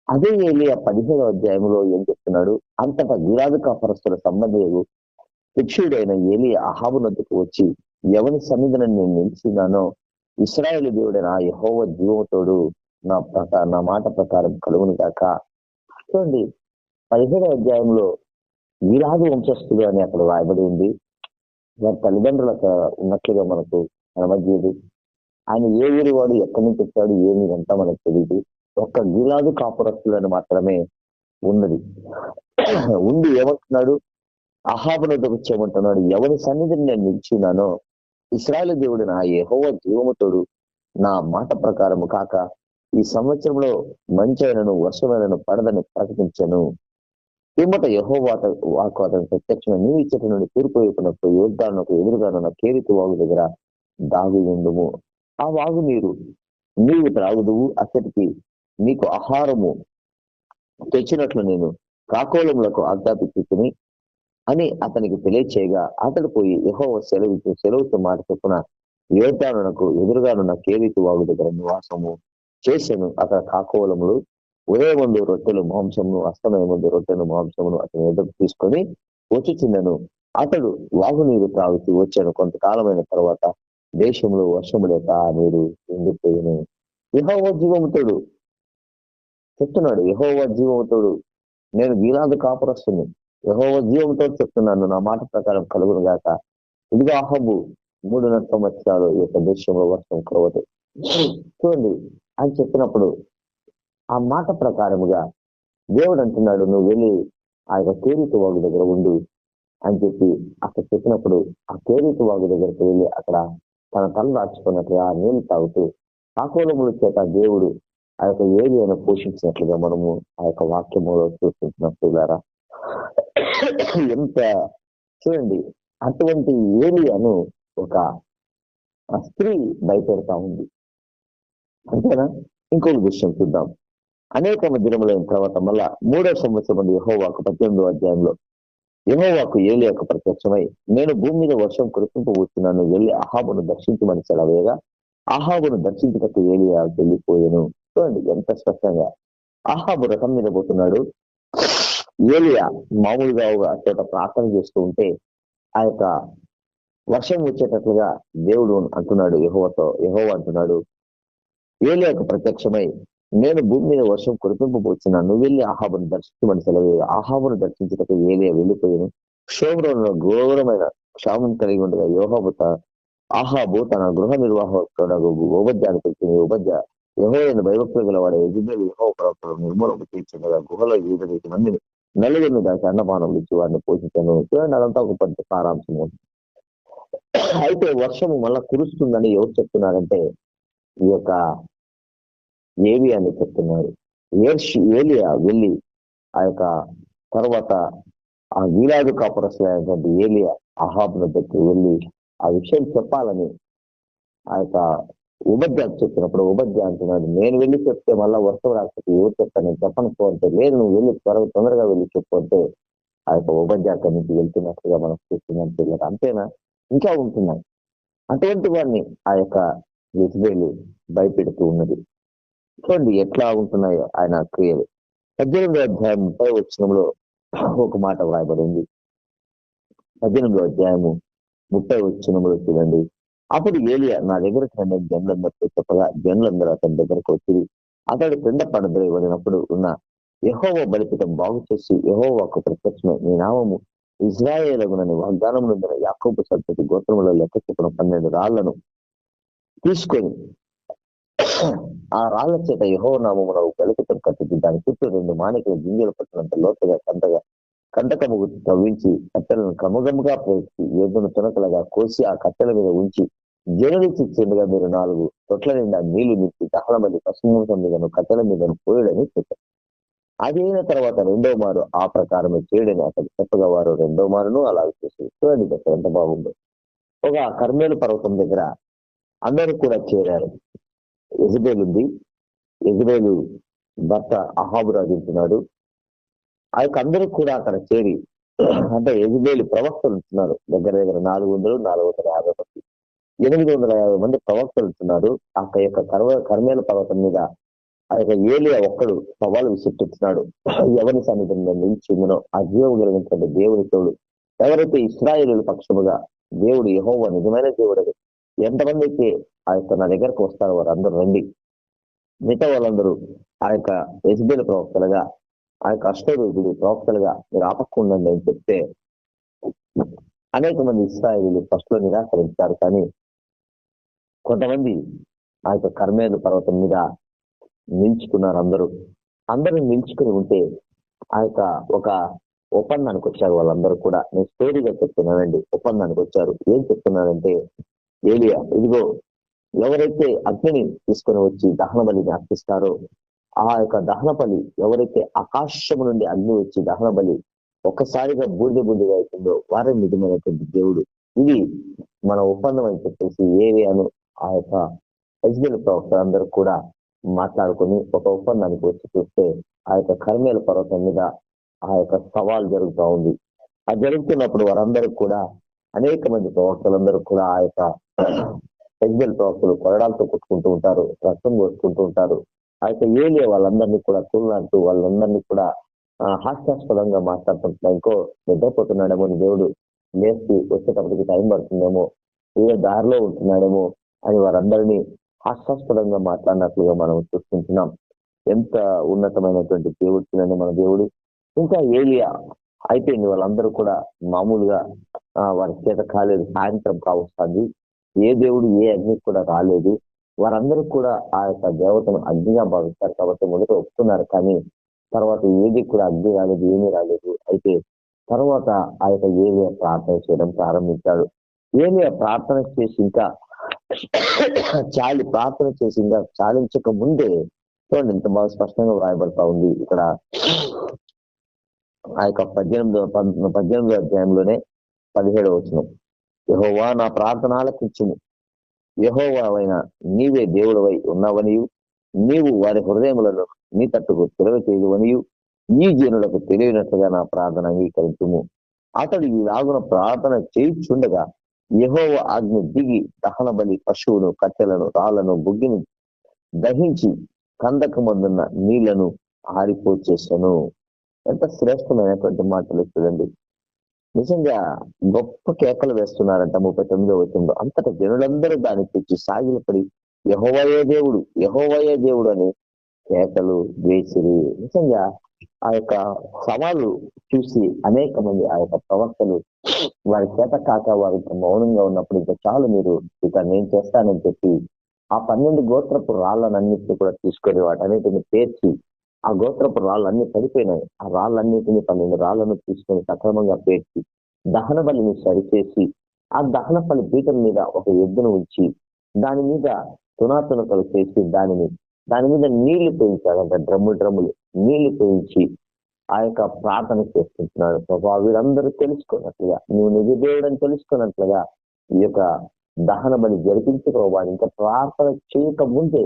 అదే ఏలియా 17వ అధ్యాయంలో ఏం చెప్తున్నాడు? అంతటా గిలాదు కాపరస్తుల సంబంధుడు శిక్షుడైన ఏలియా అహాబు నొద్దకు వచ్చి, ఎవరి సన్నిధిని నేను నిలిచినానో ఇశ్రాయేలు దేవుడైన యెహోవా జీవముతోడు నా మాట ప్రకారం కలుగును గాక. చూడండి, 17వ అధ్యాయంలో గిలాదు వంశస్థుడు అని అక్కడ రాయబడి ఉంది. వారి తల్లిదండ్రులకు ఉన్నట్లుగా మనకు కనబడలేదు. ఆయన ఏ ఊరి వాడు, ఎక్కడి నుంచి వచ్చాడు, ఏమి అంతా మనకు తెలియదు. ఒక్క గిలాదు కాపురస్తులు అని మాత్రమే ఉన్నది. ఉండి ఏమంటున్నాడు? అహాబు నొద్దకు వచ్చేయమంటున్నాడు, ఎవరి సన్నిధిని నేను నిలిచినానో ఇశ్రాయేలు దేవుడు నా యెహోవా జీవముతోడు నా మాట ప్రకారము కాక ఈ సంవత్సరంలో మంచైనను వర్షమైనను పడదని ప్రకటించను. పిమ్మట యెహోవా వాకు అతని ప్రత్యక్షంగా, నీవు ఇచ్చటి నుండి తూర్పు వైపునకు యోర్దానుకు ఎదురుగానున్న కేరీతు వాగు దగ్గర దాగి ఉండుము. ఆ వాగు నీవు త్రాగుదువు, అతడికి నీకు ఆహారము తెచ్చినట్లు నేను కాకోలములకు ఆజ్ఞాపించుకుని అని అతనికి తెలియచేయగా, అతడు పోయి యెహోవా సెలవుతో మాట చొప్పున యోర్దానునకు ఎదురుగానున్న కేరీతు వాగు దగ్గర నివాసము చేశాను. అతని కాకోలములు ఉదయమందు రొట్టెలు మాంసమును, అస్తమయమందు రొట్టెలు మాంసమును అతని ఎదురు తీసుకొని వచ్చుచుండెను. అతడు వాగునీరు త్రాగుతూ వచ్చాను. కొంతకాలమైన తర్వాత దేశంలో వర్షము లేక ఆ నీరు ఎండిపోయిను. యెహోవా జీవముతోడు చెప్తున్నాడు, యెహోవా జీవముతోడు, నేను గిలాదు కాపురస్తుని, యెహోవా జీవంతో చెప్తున్నాను, నా మాట ప్రకారం కలుగును గాక. ఇదిగో అహాబు 3 సంవత్సరాలు ఈ యొక్క దేశంలో వర్షం కురవదు. చూడండి, అని చెప్పినప్పుడు ఆ మాట ప్రకారముగా దేవుడు అంటున్నాడు, నువ్వు వెళ్ళి ఆ యొక్క కేరీతు వాగు దగ్గర ఉండు అని చెప్పి అక్కడ చెప్పినప్పుడు ఆ కేరీతు వాగు దగ్గరికి వెళ్ళి అక్కడ తన తల దాచుకున్నట్లుగా ఆ నీళ్లు తాగుతూ కాకోలముల చేత దేవుడు ఆ యొక్క ఏలియాను పోషించినట్లుగా మనము ఆ యొక్క వాక్యములో చూస్తుంటున్నారా? ఎంత చూడండి, అటువంటి ఏలియాను ఒక స్త్రీ భయపెడతా ఉంది. అంతేనా? ఇంకొక విషయం చూద్దాం. అనేక దినములైన తర్వాత మళ్ళా 3వ సంవత్సరం యెహోవాకు 18వ అధ్యాయంలో యెహోవాకు ఏలియాకు ప్రత్యక్షమై, నేను భూమి మీద వర్షం కురిపింపబోతున్నాను, వెళ్ళి అహాబును దర్శించమని సెలవేగా అహాబును దర్శించుటకు ఏలియా వెళ్ళిపోయాను. చూడండి ఎంత స్పష్టంగా అహాబు రథం మీద పోతున్నాడు. ఏలియా మామూలుగా చోట ప్రార్థన చేస్తూ ఉంటే ఆ యొక్క వర్షం వచ్చేటట్లుగా దేవుడు అంటున్నాడు, యెహోవా అంటున్నాడు ఏలియాకు ప్రత్యక్షమై, నేను భూమి మీద వర్షం కురిపింపబోతున్నాను, నువ్వు వెళ్ళి అహాబును దర్శించమని సెలవేగా అహాబును దర్శించుటకు ఏలియా వెళ్ళిపోయాను. షోమ్రోనులో ఘోరమైన క్షామం కలిగి ఉండగా అహాబు తన గృహ నిర్వాహకుడు ఓబద్యాన్ని తెచ్చింది. ఓబద్య యెహోవాను భయభక్తులు గలవాడు. యెజెబెలు యెహోవా ప్రవక్తలు నిర్మూలన తీర్చుండగా గుహలో 7 మందిని నలుగురిని దానికి అన్నపానం ఇచ్చి వారిని పోషించాను. చూడండి, అదంతా ఒక పెద్ద సారాంశము. అయితే వర్షము మళ్ళా కురుస్తుందని ఎవరు చెప్తున్నారంటే ఈ యొక్క ఏలియా అని చెప్తున్నారు. ఏలియా వెళ్ళి ఆ యొక్క తర్వాత ఆ గిలాదు కాపురస్తులైనటువంటి ఏలియా అహాబు దగ్గరికి వెళ్ళి ఆ విషయం చెప్పాలని ఆ యొక్క ఉపద్య చెప్పినప్పుడు ఉపద్య అంటున్నాడు, నేను వెళ్ళి చెప్తే మళ్ళా వర్షం రాకపోతే ఎవరు చెప్తాను, నేను చెప్పను అంటే, లేదు నువ్వు వెళ్ళి తొందరగా వెళ్ళి చెప్పు అంటే ఆ యొక్క ఉపద్య అక్కడి నుంచి వెళ్తున్నట్టుగా మనం చూస్తున్నాం పిల్లలు. అంతేనా? ఇంకా ఉంటున్నాయి. అటువంటి వారిని ఆ యొక్క యెజెబెలు భయపెడుతూ ఉన్నది. చూడండి ఎట్లా ఉంటున్నాయో ఆయన క్రియలు. 18వ అధ్యాయం 30వ వచనంలో ఒక మాట వ్రాయబడింది. 18వ అధ్యాయము 30వ వచనంలో చూడండి. అప్పుడు ఏలియా నా దగ్గరకు రండి జనులందరితో చెప్పగా జనులందరూ అతని దగ్గరకు వచ్చి అతడు క్రింద పడద్రోయబడినప్పుడు ఉన్న యెహోవా బలిపీఠం బాగు చేసి యెహోవాకు ప్రత్యక్షమై నీ నామము ఇశ్రాయేలునని వాగ్దానం నుండి యాకోబు సంతతి గోత్రములో లెక్క చొప్పున 12 రాళ్లను తీసుకొని ఆ రాళ్ల చేత యెహోవా నామమున బలిపీఠం కట్టించి దాని చుట్టూ 2 మాణిక్య గింజలు పట్టినంత లోతుగా కంటకము తవ్వించి కట్టెలను క్రమగముగా పోసి ఏదును తునకలుగా కోసి ఆ కట్టెల మీద ఉంచి జనుడికి చెందుగా మీరు 4 తొట్ల నిండా నీళ్లు నింపి దహనబలి పశ్చిమం మీదను కట్టెల మీదను పోయడని చెప్పారు. అది అయిన తర్వాత 2వ మారు ఆ ప్రకారమే చేయడని అతడు చెప్పగా వారు 2వ మారును అలాగే చేశారు. చూడండి అసలు ఎంత బాగుందో. ఒక కర్మేలు పర్వతం దగ్గర అందరూ కూడా చేరారు. యెజబెల్ ఉంది. యెజబెలు భర్త అహాబు రాజుంటున్నాడు. ఆ యొక్క అందరూ కూడా అక్కడ చేరి అంటే యెజబెలు ప్రవక్తలు ఉంటున్నారు. దగ్గర 450 మంది 850 మంది ప్రవక్తలు ఉంటున్నారు. ఆ యొక్క కర్మేల పర్వతం మీద ఆ యొక్క ఏలియా ఒక్కడు సవాలు విసురుతున్నాడు. ఎవరి సన్నిధిలో నిలిచిందనో ఆ జీవం కలిగినటువంటి దేవుని తోడు ఎవరైతే ఇశ్రాయేలు పక్షముగా దేవుడు యెహోవా నిజమైన దేవుడు ఎంతమంది అయితే ఆ యొక్క నా దగ్గరకు వస్తారో వారందరూ రండి. మిగతా వాళ్ళందరూ ఆ యొక్క యెజబెలు ప్రవక్తలుగా ఆ యొక్క అష్టరోగులు ప్రవక్తలుగా మీరు ఆపకుండండి అని చెప్తే అనేక మంది ఇశ్రాయేలు ఫస్ట్ లో నిరాకరించారు. కానీ కొంతమంది ఆ యొక్క కర్మేలు పర్వతం మీద నిల్చుకున్నారు. అందరూ నిల్చుకుని ఉంటే ఆ యొక్క ఒక ఒప్పందానికి వచ్చారు. వాళ్ళందరూ కూడా నేను స్టోరీగా చెప్తున్నానండి. ఒప్పందానికి వచ్చారు. ఏం చెప్తున్నారంటే ఏలియా ఇదిగో ఎవరైతే అగ్నిని తీసుకొని వచ్చి దహన బలిని అర్పిస్తారో ఆ యొక్క దహన బలి ఎవరైతే ఆకాశము నుండి అగ్ని వచ్చి దహన బలి ఒక్కసారిగా బూడిదగా అవుతుందో వారే నిజమైనటువంటి దేవుడు. ఇది మన ఒప్పందం అని చెప్పేసి ఏలియాను ఆ యొక్క యెజబెలు ప్రవక్తలు అందరూ కూడా మాట్లాడుకొని ఒక ఒప్పందానికి వచ్చి చూస్తే ఆ యొక్క కర్మేల పర్వతం మీద ఆ యొక్క సవాల్ జరుగుతూ ఉంది. ఆ జరుగుతున్నప్పుడు వారందరూ కూడా అనేక మంది ప్రవక్తలందరూ కూడా ఆ యొక్క యెజబెలు ప్రవక్తలు కొరడాలతో కొట్టుకుంటూ ఉంటారు, రక్తం కోసుకుంటూ ఉంటారు. ఆ యొక్క ఏలియా వాళ్ళందరినీ కూడా కూలంటూ వాళ్ళందరినీ కూడా హాస్యాస్పదంగా మాట్లాడుతుంటున్నా. ఇంకో నిద్రపోతున్నాడేమో దేవుడు లేచి వచ్చేటప్పటికి టైం పడుతుందేమో, ఏ దారిలో ఉంటున్నాడేమో అని వారందరినీ హాస్యాస్పదంగా మాట్లాడినట్లుగా మనం చూసుకుంటున్నాం. ఎంత ఉన్నతమైనటువంటి దేవుడు చూడండి మన దేవుడు. ఇంకా ఏలియా అయిపోయింది. వాళ్ళందరూ కూడా మామూలుగా వారి చేత కాలేదు. సాయంత్రం కావస్తుంది. ఏ దేవుడు ఏ అగ్ని కూడా రాలేదు. వారందరూ కూడా ఆ యొక్క దేవతను అగ్నిగా భావిస్తారు కాబట్టి మొదట ఒప్పుకున్నారు. కానీ తర్వాత ఏది కూడా అగ్ని రాలేదు, ఏమీ రాలేదు. అయితే తర్వాత ఆ యొక్క ఏలియా ప్రార్థన చేయడం ప్రారంభించాడు. ఏలియా ప్రార్థన చేసి ఇంకా చాలించక ముందే చూడండి ఎంత బాగా స్పష్టంగా వ్రాయబడతా ఉంది. ఇక్కడ ఆ యొక్క 18వ అధ్యాయంలోనే 17వ వచనం, యెహోవా నా ప్రార్థన ఆలకించుము, యెహోవావైన నీవే దేవుడవై ఉన్నావనియు నీవు వారి హృదయములను నీ తట్టుకు తెలియచేయవనియు ఈ జనులకు తెలియనట్లుగా నా ప్రార్థన అంగీకరించుము. అతడు ఈ రాగున ప్రార్థన చేయుచుండగా యెహోవా ఆజ్ఞ దిగి దహన బలి పశువును కట్టెలను రాళ్లను బుగ్గిని దహించి కందకమందున్న నీళ్లను ఆరిపోచేసను. ఎంత శ్రేష్టమైనటువంటి మాటలు చూడండి. నిజంగా గొప్ప కేకలు వేస్తున్నారంట 39వ వచనంలో. అంతటా జనులందరూ దాన్ని తెచ్చి సాగిలపడి యెహోవాయే దేవుడు, యెహోవాయే దేవుడు అని కేకలు వేసిరి. నిజంగా ఆ యొక్క సవాలు చూసి అనేక మంది ఆ యొక్క ప్రవక్తలు వారి చేత కాక వారి మౌనంగా ఉన్నప్పుడు ఇంకా చాలు, మీరు ఇక నేను చేస్తానని చెప్పి ఆ 12 గోత్రపు రాళ్ళనన్నిటిని కూడా తీసుకొని వాటన్నిటిని పేర్చి ఆ గోత్రపు రాళ్ళన్నీ పడిపోయినాయి. ఆ రాళ్ళన్నిటిని 12 రాళ్లను తీసుకొని సక్రమంగా పేర్చి దహన బలిని సరిచేసి ఆ దహన బలి పీఠం మీద ఒక ఎద్దును ఉంచి దాని మీద తునాతునకలు చేసి దాని మీద నీళ్లు పోయించాడంట. డ్రమ్ములు నీళ్లు పోయించి ఆ యొక్క ప్రార్థన చేసుకుంటున్నాడు. ప్రభా వీరందరూ తెలుసుకున్నట్లుగా, నువ్వు నిజ దేవుడని తెలుసుకున్నట్లుగా ఈ యొక్క దహన బలి జరిపించు ప్రభా. ఇంకా ప్రార్థన చేయక ముందే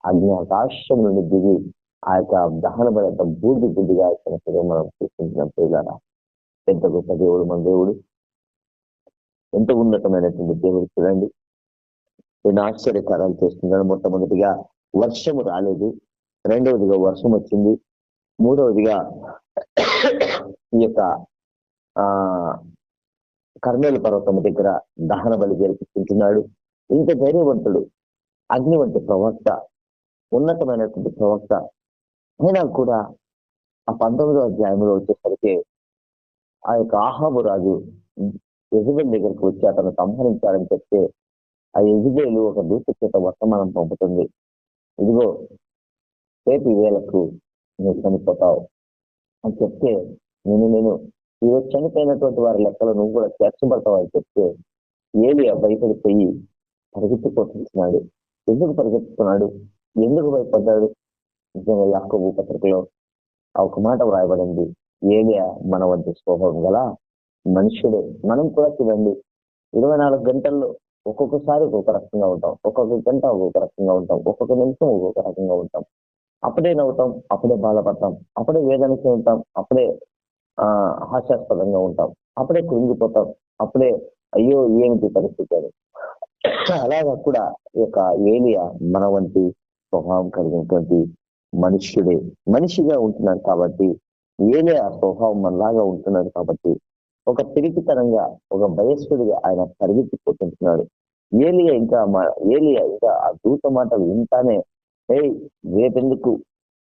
అగ్ని ఆకాశం నుండి దిగి ఆ యొక్క దహన బలి అంత బూడిదిగా అయినట్టుగా మనం చూసుకుంటున్నాం. పిల్లరా, ఎంత గొప్ప దేవుడు మన దేవుడు, ఎంత ఉన్నతమైనటువంటి దేవుడు చూడండి. నేను ఆశ్చర్యకారాలు చేస్తున్నాను. మొట్టమొదటిగా వర్షము రాలేదు. రెండవదిగా వర్షం వచ్చింది. మూడవదిగా ఈ యొక్క ఆ కర్మేలు పర్వతం దగ్గర దహన బలి జరిపించుకుంటున్నాడు. ఇంత ధైర్యవంతుడు, అగ్ని వంటి ప్రవక్త, ఉన్నతమైనటువంటి ప్రవక్త అయినా కూడా ఆ 19వ అధ్యాయంలో వచ్చేసరికి ఆ యొక్క ఆహాబు రాజు యెజెబెల్ దగ్గరికి వచ్చి అతను సంహరించాలని చెప్తే ఆ యెజెబెలు ఒక దూత చేత వర్తమానం పంపుతుంది. ఇదిగో రేపు వేళకు నువ్వు చనిపోతావు అని చెప్తే నేను ఈరోజు చనిపోయినటువంటి వారి లెక్కలో నువ్వు కూడా చేర్చబడతావు అని చెప్తే ఏలియా భయపడిపోయి పరిగెత్తిపోతున్నాడు. ఎందుకు పరిగెత్తుతున్నాడు? ఎందుకు భయపడ్డాడు? నిజంగా యాకోబు పత్రికలో ఒక మాట వ్రాయబడింది, ఏలియా మన వంటి స్వభావం గల మనుషుడే. మనం కూడా చూడండి, 24 గంటల్లో ఒక్కొక్కసారి ఒక్కొక్క రకంగా ఉంటాం, ఒక్కొక్క గంట ఒక్కొక్క రకంగా ఉంటాం, ఒక్కొక్క నిమిషం ఒక్కొక్క రకంగా ఉంటాం. అప్పుడే నవ్వుతాం, అప్పుడే బాధపడతాం, అప్పుడే వేదనకి ఉంటాం, అప్పుడే హాస్యాస్పదంగా ఉంటాం, అప్పుడే కృంగిపోతాం, అప్పుడే అయ్యో ఏమిటి పరిస్థితి అని. అలాగా కూడా ఈ యొక్క ఏలియా మన వంటి స్వభావం కలిగినటువంటి మనుష్యుడే, మనిషిగా ఉంటున్నాడు. కాబట్టి ఏలియా స్వభావం మనలాగా ఉంటున్నాడు. కాబట్టి ఒక పిరికితనంగా, ఒక భయస్కుడిగా ఆయన పరిగెత్తిపోతుంటున్నాడు. ఏలియా ఇంకా ఆ దూత మాటలు వింటానే, రేపెందుకు,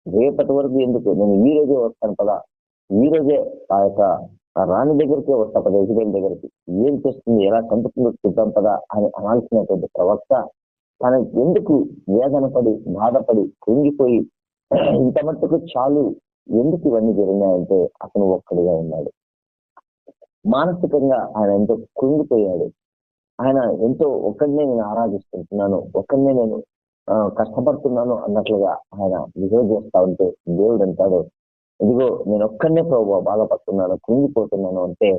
రేపటి వరకు ఎందుకు, నేను ఈ రోజే వస్తాను పదా, ఈ రోజే ఆ యొక్క రాణి దగ్గరికి వస్తా పదా, యెజెబెల్ దగ్గరికి, ఏం చేస్తుంది, ఎలా చంపుతుందో చూద్దాం పదా అని అనాల్సినటువంటి ప్రవక్త తన ఎందుకు వేదన పడి, బాధపడి, కృంగిపోయి ఇంత మట్టుకు చాలు, ఎందుకు ఇవన్నీ జరిగినాయంటే అతను ఒక్కడిగా ఉన్నాడు. మానసికంగా ఆయన ఎంతో కృంగిపోయాడు. ఆయన ఎంతో ఒక్కడినే నేను ఆరాధిస్తుంటున్నాను, ఒక్కడినే నేను కష్టపడుతున్నాను అన్నట్లుగా ఆయన బిహేవ్ చేస్తా ఉంటే దేవుడు అంటాడు, ఇదిగో నేను ఒక్కడనే ప్రభు బాధపడుతున్నాను, కృంగిపోతున్నాను అంటే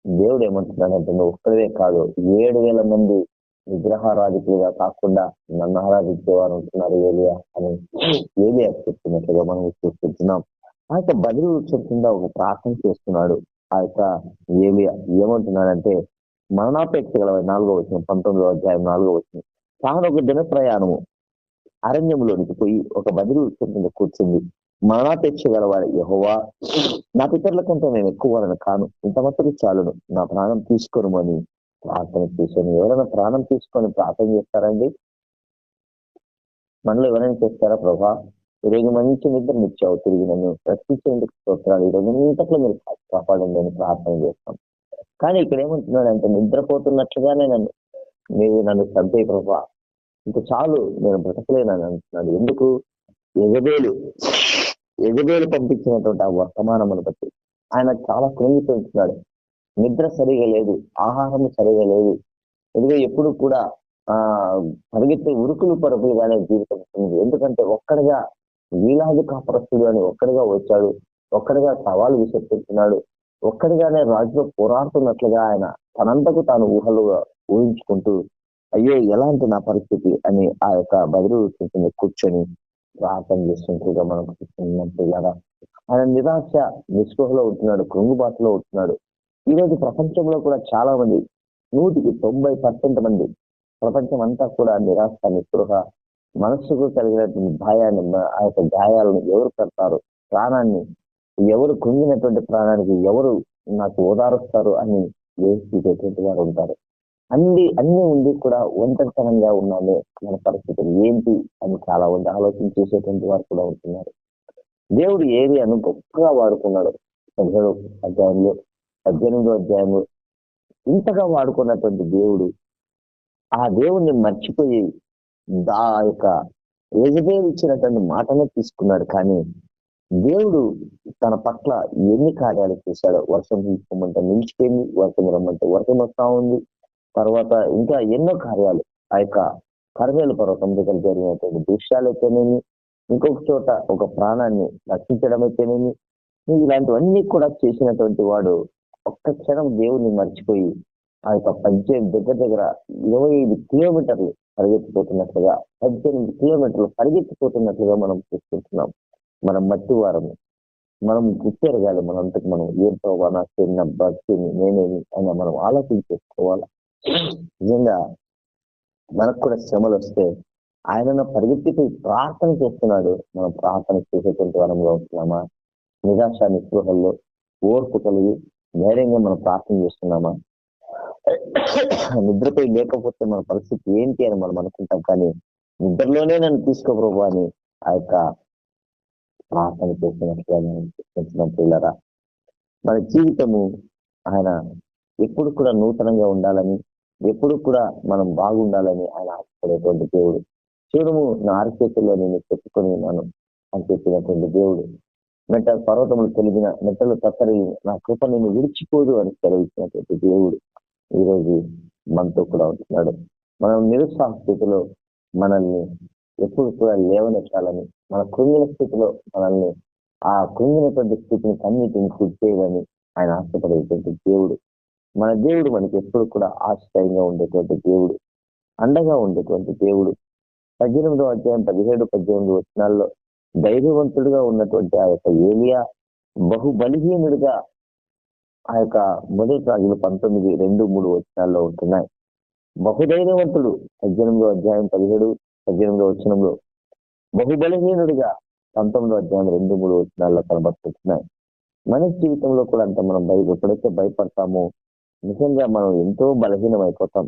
దేవుడు ఏమంటున్నాడంటే నువ్వు ఒక్కడే కాదు, 7,000 మంది విగ్రహారాధికులుగా కాకుండా నన్ను ఆరాధించేవారు ఉంటున్నారు ఏలియా అని ఏలియా చెప్తున్నట్లుగా మనం చూస్తున్నాం. ఆ యొక్క బదిలీ వృక్షం కింద ఒక ప్రార్థన చేస్తున్నాడు. ఆ యొక్క ఏలియా ఏమంటున్నాడంటే మరణాపేక్ష గల 4వ వచనం, 19వ అధ్యాయం 4వ వచనం, తాను ఒక దిన ప్రయాణము అరణ్యంలోనికి పోయి ఒక బదిలీ వృక్షం కింద కూర్చుంది. మరణాపేక్ష గలవాడు యెహోవా, నా పితరుల కంటే నేను ఎక్కువ వాళ్ళని కాను, ఇంత మట్టుకు చాలును, నా ప్రాణం తీసుకోనమని ప్రార్థన చేశాను. ఎవరైనా ప్రాణం తీసుకొని ప్రార్థన చేస్తారండి? మనలో ఎవరైనా చేస్తారా? ప్రభా ఈరోజు మంచి నిద్ర నిచ్చావు, తిరిగి నన్ను రక్షించేందుకు స్తోత్రాలు, ఈరోజు ఇంతట్లో మీరు కాపాడండి అని ప్రార్థన చేస్తాం. కానీ ఇక్కడ ఏమంటున్నాడంటే నిద్రపోతున్నట్లుగానే మీరు నన్ను చంపే ప్రభా, ఇంక చాలు, నేను బ్రతకలేనని అంటున్నాడు. ఎందుకు? యెజెబెలు పంపించినటువంటి ఆ వర్తమానమును బట్టి ఆయన చాలా కృంగిపోతున్నాడు. నిద్ర సరిగా లేదు, ఆహారం సరిగా లేదు. ఇదిగో ఎప్పుడు కూడా పరిగెత్తే ఉరుకులు పరుగులుగానే జీవితం ఉంటుంది. ఎందుకంటే ఒక్కడిగా వీలాది కాపరస్తుడు అని ఒక్కడిగా వచ్చాడు, ఒక్కడిగా సవాలు విసర్జిస్తున్నాడు, ఒక్కడిగానే రాజులో పోరాడుతున్నట్లుగా ఆయన తనంతకు తాను ఊహించుకుంటూ అయ్యో ఎలాంటి నా పరిస్థితి అని ఆ యొక్క బదిలీ వృక్షం కూర్చొని ప్రార్థన చేస్తున్నట్టుగా మనం చూస్తున్నాం. పిల్లరా, ఆయన నిరాశ నిస్పృహలో ఉంటున్నాడు, కృంగుబాటులో ఉంటున్నాడు. ఈ రోజు ప్రపంచంలో కూడా చాలా మంది, 100% మంది, ప్రపంచం అంతా కూడా నిరాశ నిస్పృహ, మనస్సుకు కలిగినటువంటి భయాన్ని, ఆ యొక్క గాయాలను ఎవరు పెడతారు, ప్రాణాన్ని ఎవరు, కృంగినటువంటి ప్రాణానికి ఎవరు నాకు ఓదారుస్తారు అని వేసేటువంటి వారు ఉంటారు. అన్ని ఉండి కూడా ఒంటరితనంగా ఉన్నామే, మన పరిస్థితులు ఏంటి అని చాలా మంది ఆలోచన చేసేటువంటి వారు కూడా ఉంటున్నారు. దేవుడు ఏలియాను గొప్పగా వాడుకున్నాడు. 18వ అధ్యాయంలో ఇంతగా వాడుకున్నటువంటి దేవుడు ఆ దేవుణ్ణి మర్చిపోయి ఆ యొక్క యెజెబెలు ఇచ్చినటువంటి మాటనే తీసుకున్నాడు. కానీ దేవుడు తన పట్ల ఎన్ని కార్యాలు చేశాడో, వర్షం తీసుకోమంటే నిలిచిపోయింది, వర్షం రమ్మంటే వర్షం వస్తా ఉంది, తర్వాత ఇంకా ఎన్నో కార్యాలు ఆ యొక్క కర్మేలు పర్వతం దగ్గర జరిగినటువంటి దృశ్యాలు అయితేనేమి, ఇంకొక చోట ఒక ప్రాణాన్ని రక్షించడం అయితేనేమి, ఇలాంటివన్నీ కూడా చేసినటువంటి వాడు ఒక్క క్షణం దేవుణ్ణి మర్చిపోయి ఆ యొక్క 18 దగ్గర 25 కిలోమీటర్లు పరిగెత్తిపోతున్నట్లుగా, 18 కిలోమీటర్లు పరిగెత్తిపోతున్నట్లుగా మనం చూసుకుంటున్నాం. మనం మట్టి వారము, మనం గుర్తెరగాలి మనంతకు మనం ఏం ప్రభావ నా చిన్న భక్తిని నేనేమి అని మనం ఆలోచించేసుకోవాలి. నిజంగా మనకు కూడా శ్రమలు వస్తే ఆయన పరిగెత్తి ప్రార్థన చేస్తున్నాడు. మనం ప్రార్థన చేసేటువంటి వరంగా ఉంటున్నామా? నిరాశ నిస్పృహల్లో ఓర్పు కలిగి ధైర్యంగా మనం ప్రార్థన చేస్తున్నామా? నిద్రపై లేకపోతే మన పరిస్థితి ఏంటి అని మనం అనుకుంటాం, కానీ నిద్రలోనే నన్ను తీసుకో ప్రభు అని ఆ యొక్క ప్రార్థన చేసినట్లుగా మనం పిల్లరా, మన జీవితము ఆయన ఎప్పుడు కూడా నూతనంగా ఉండాలని, ఎప్పుడు కూడా మనం బాగుండాలని ఆయన ఆశపడేటువంటి దేవుడు. చూడము నా అరచేతుల్లో నేను చెప్పుకొని ఉన్నాను అని చెప్పినటువంటి దేవుడు. పర్వతములు తొలగిన మెట్టలు తత్తరి నా కృప నేను విడిచిపోదు అని సెలవిచ్చినటువంటి దేవుడు ఈరోజు మనతో కూడా ఉంటున్నాడు. మనం నిరుత్సాహ స్థితిలో మనల్ని ఎప్పుడు కూడా లేవనెత్తాలని, మన కృంగిన స్థితిలో మనల్ని ఆ కృంగినటువంటి స్థితిని కన్నిటిని కూర్చేయాలని ఆయన ఆశపడేటువంటి దేవుడు. మన దేవుడు మనకి ఎప్పుడు కూడా ఆశ్రయంగా ఉండేటువంటి దేవుడు, అండగా ఉండేటువంటి దేవుడు. 18వ అధ్యాయం 17-18 వచనాల్లో ధైర్యవంతుడిగా ఉన్నటువంటి ఆ యొక్క ఏలియా బహుబలహీనుడిగా ఆ యొక్క మొదటి రాజులు 19:2-3 వచనాల్లో ఉంటున్నాయి. బహుధైర్యవంతుడు 18వ అధ్యాయం 17-18 వచనంలో, బహుబలహీనుడిగా 19వ అధ్యాయం 2-3 వచనాల్లో కనబడుతున్నాయి. మన జీవితంలో కూడా అంత మనం ఎప్పుడైతే భయపడతామో నిజంగా మనం ఎంతో బలహీనం అయిపోతాం.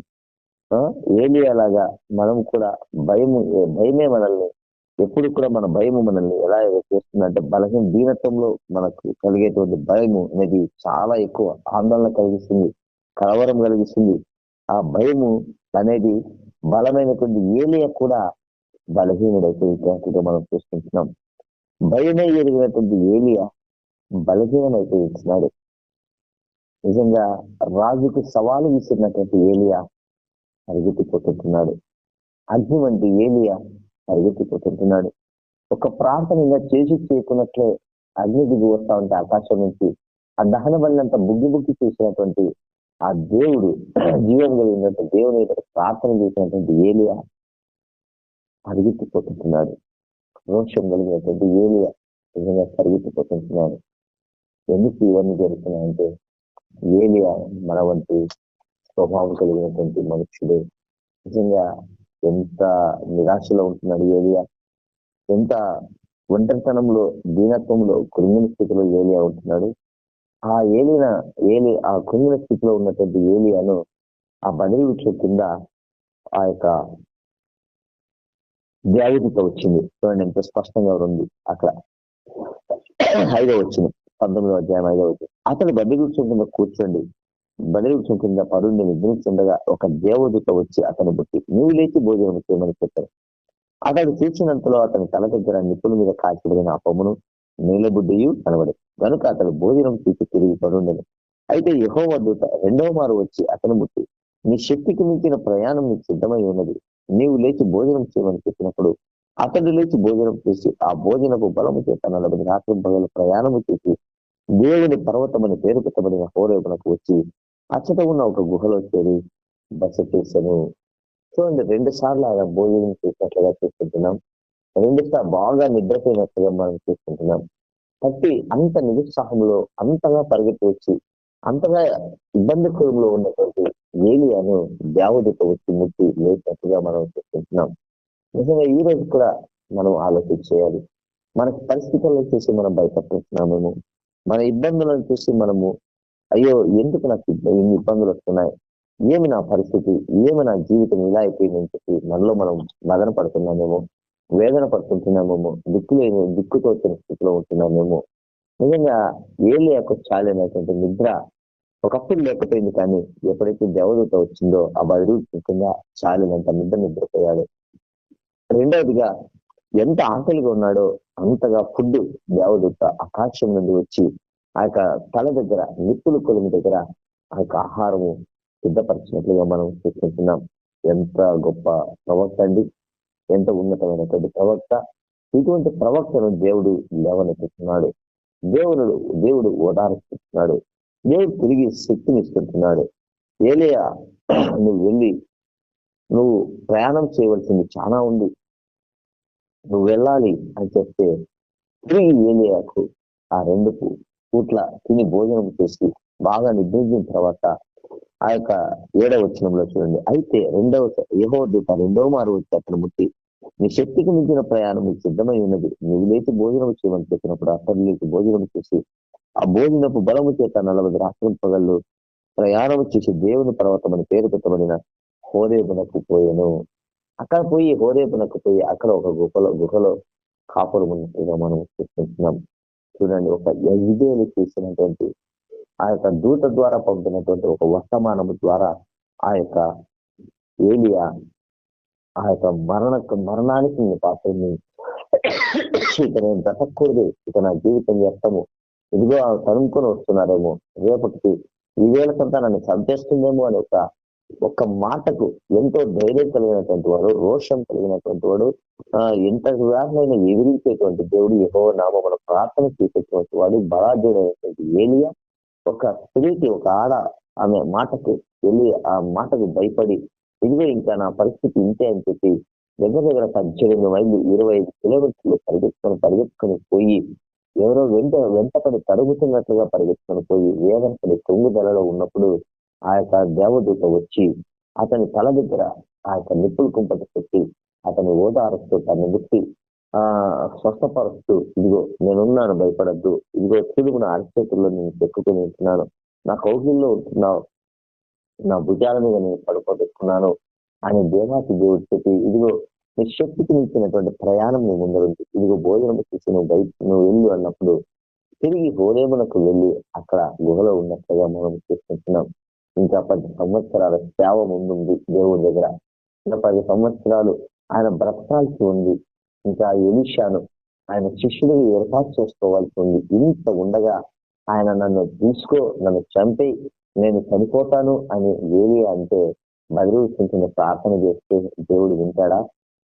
ఏలియా లాగా మనం కూడా భయమే మనల్ని ఎప్పుడు కూడా మన భయము మనల్ని ఎలా చేస్తుందంటే, దీనత్వంలో మనకు కలిగేటువంటి భయము అనేది చాలా ఎక్కువ ఆందోళన కలిగిస్తుంది, కలవరం కలిగిస్తుంది. ఆ భయము అనేది బలమైనటువంటి ఏలియా కూడా బలహీనుడైపోయినట్టుగా మనం చూసుకుంటున్నాం. భయమే ఎరిగినటువంటి ఏలియా బలహీనమైపోయిస్తున్నాడు. నిజంగా రాజుకు సవాలు విసిరినటువంటి ఏలియా పరిగెత్తిపోతున్నాడు. అగ్ని వంటి ఏలియా పరిగెత్తిపోతున్నాడు. ఒక ప్రార్థన ఇలా చేసి చేయకున్నట్లే అగ్ని దిగి వస్తా ఉంటే ఆకాశం నుంచి ఆ దహన బలినంత బుగ్గి చేసినటువంటి ఆ దేవుడు, జీవం కలిగినటువంటి దేవుని ప్రార్థన చేసినటువంటి ఏలియా పరిగెత్తిపోతున్నాడు. రోషం కలిగినటువంటి ఏలియా నిజంగా పరిగెత్తిపోతున్నాడు. ఎందుకు ఇవన్నీ జరుగుతున్నాయంటే, ఏలియా మన వంటి స్వభావం కలిగినటువంటి మనుషుడు. నిజంగా ఎంత నిరాశలో ఉంటున్నాడు ఏలియా, ఎంత ఒంటరితనంలో, దీనత్వంలో, కృంగిన స్థితిలో ఏలియా ఉంటున్నాడు. ఆ కృంగిన స్థితిలో ఉన్నటువంటి ఏలియాను ఆ బదరి వృక్షం కింద ఆ యొక్క దేవదూత వచ్చింది. చూడండి ఎంత స్పష్టంగా ఉంది అక్కడ. 5వ వచ్చింది 19వ అధ్యాయం 5వ వచ్చింది. అతను బదరి వృక్షం కింద కూర్చోండి, బదరి వృక్షం కింద పరుండి నిద్రించుండగా ఒక దేవదూత వచ్చి అతను బుట్టి నీవు లేచి భోజనం చేయమని చెప్పాడు. అతడు చూసినంతలో అతని తల దగ్గర నిప్పుల మీద కాల్చబడిన అపమును నీలబుడ్డియు కనబడి కనుక అతడు భోజనం తీసి తిరిగి పరుండెను. అయితే యెహోవా దూత 2వ మారు వచ్చి అతను బుట్టి నీ శక్తికి మించిన ప్రయాణం నీకు సిద్ధమై ఉన్నది, నీవు లేచి భోజనం చేయమని చెప్పినప్పుడు అతడు లేచి భోజనం చేసి ఆ భోజనపు బలము చేత 40 రాత్రి పగలు ప్రయాణము చేసి దేవుని పర్వతమని పేరు పెట్టబడిన హోరేబునకు వచ్చి అచ్చట ఉన్న ఒక గుహలో చేరి బస చేశాను. చూడండి, 2 సార్లు ఆయన భోజనం చేసినట్లుగా చూసుకుంటున్నాం. 2 సార్లు బాగా నిద్రపోయినట్లుగా మనం చూసుకుంటున్నాం. కాబట్టి అంత నిరుత్సాహంలో అంతగా పరిగెత్తి వచ్చి అంతగా ఇబ్బందికరంలో ఉన్నటువంటి ఏలియాను దేవదూత వచ్చి ముట్టి లేచినట్టుగా మనం చూసుకుంటున్నాం. నిజంగా ఈ రోజు కూడా మనం ఆలోచన చేయాలి. మన పరిస్థితులను చూసి మనం భయపడుతున్నామేమో, మన ఇబ్బందులను చూసి మనము అయ్యో ఎందుకు నాకు ఇన్ని ఇబ్బందులు వస్తున్నాయి, ఏమి నా పరిస్థితి, ఏమి నా జీవితం ఇలా అయిపోయిందని చెప్పి మనలో మనం మదన పడుతున్నామేమో, వేదన పడుతుంటున్నామేమో, దిక్కుతో వచ్చిన స్థితిలో ఉంటున్నామేమో. నిజంగా ఏలియాకు చాలైనటువంటి నిద్ర ఒకప్పుడు లేకపోయింది, కానీ ఎప్పుడైతే దేవదూత వచ్చిందో ఆ బదిలీ కింద చాలినంత నిద్రపోయాడు. రెండవదిగా ఎంత ఆకలిగా ఉన్నాడో అంతగా ఫుడ్ దేవదూత ఆకాశం నుండి వచ్చి ఆ యొక్క తల దగ్గర నిప్పుల కొలిమి దగ్గర ఆ యొక్క ఆహారము సిద్ధపరిచినట్లుగా మనం చూసుకుంటున్నాం. ఎంత గొప్ప ప్రవక్త అండి, ఎంత ఉన్నతమైనటువంటి ప్రవక్త. ఇటువంటి ప్రవక్తను దేవుడు లేవనెత్తుతున్నాడు. దేవుడు ఓదారుస్తున్నాడు. దేవుడు తిరిగి శక్తిని ఇస్తుంటున్నాడు. ఏలియా, నువ్వు వెళ్ళి నువ్వు ప్రయాణం చేయవలసింది చాలా ఉంది, నువ్వు వెళ్ళాలి అని చెప్తే తిరిగి ఏలియాకు ఆ 2 పూట్ల తిని భోజనం చేసి బాగా నిద్రించిన తర్వాత ఆ యొక్క 7వ వచనంలో చూడండి, అయితే యెహోవా దూత 2వ మారు వచ్చి అతను ముట్టి నీ శక్తికి మించిన ప్రయాణం నీకు సిద్ధమై ఉన్నది. నువ్వు లేచి భోజనం చేయమని చెప్పినప్పుడు అతను లేచి భోజనం చేసి ఆ భోజనపు బలము చేత 40 రాత్రుల పగళ్ళు ప్రయాణం చేసి దేవుని పర్వతం అని పేరు పెట్టబడిన హోరేబునకు పోయాను. అక్కడ పోయి హోరేబునకు పోయి అక్కడ ఒక గుహలో కాపురం ఉన్నట్టుగా మనం చూస్తున్నాం. చూడండి, ఒక యజ్బేలు చేసినటువంటి ఆ యొక్క దూత ద్వారా పంపినటువంటి ఒక వర్తమానము ద్వారా ఆ యొక్క ఏలియా ఆ యొక్క మరణానికి పాత్రని ఇతను బ్రతకూడదు, ఇక నా జీవితం వ్యర్థము, ఇదిగో తరుముకొని వస్తున్నారేమో, రేపటికి ఈ వేళ కొంత నన్ను చంపేస్తుందేమో అని ఒక మాటకు ఎంతో ధైర్యం కలిగినటువంటి వాడు, రోషం కలిగినటువంటి వాడు, ఎంత వ్యాధమైన ఎదిరించేటువంటి దేవుడు, యెహోవా నామమున ప్రార్థన చేసేటువంటి వాడు, బలాఢ్యుడైనటువంటి ఏలియా ఒక స్త్రీకి, ఒక ఆమె మాటకు వెళ్ళి ఆ మాటకు భయపడి ఇదిగో ఇంకా నా పరిస్థితి ఇంతే అని చెప్పి దగ్గర 18 మైళ్ళు 25 కిలోమీటర్లు పరిగెత్తుకొని పోయి ఎవరో వెంటపడి తరుగుతున్నట్లుగా పరిగెత్తుకొని పోయి వేదనపడి కొంగుదలలో ఉన్నప్పుడు ఆ యొక్క దేవదూత వచ్చి అతని తల దగ్గర ఆ యొక్క నిప్పులు కుంపట పెట్టి అతని ఓదారుస్తూ తను ముట్టి స్వస్థపరుస్తూ, ఇదిగో నేనున్నాను, భయపడద్దు, ఇదిగో చూడుకు నా అరచేతుల్లో నేను చెక్కుకొని ఉంటున్నాను, నా కౌగిల్లో ఉంటున్నావు, నా భుజాల మీద నేను పడుకోబెట్టుకున్నాను అని దేవాతి దేవుడు చెప్పి, ఇదిగో నీ శక్తికి మించినటువంటి ప్రయాణం నీ ముందరుంది, ఇదిగో భోజనం చేసి నువ్వు వెళ్ళు అన్నప్పుడు తిరిగి హోరేమునకు వెళ్ళి అక్కడ గుహలో ఉన్నట్లుగా మనం చూసుకుంటున్నాం. ఇంకా 10 సంవత్సరాల సేవ ముందుంది దేవుడి దగ్గర. ఇంకా 10 సంవత్సరాలు ఆయన బ్రతకాల్సి ఉంది. ఇంకా ఎలీషాను ఆయన శిష్యుడిని ఏర్పాటు చేసుకోవాల్సి ఉంది. ఇంత ఉండగా ఆయన నన్ను చంపి నేను చనిపోతాను అని ఏది అంటే బదిలీసిన ప్రార్థన చేస్తే దేవుడు వింటాడా?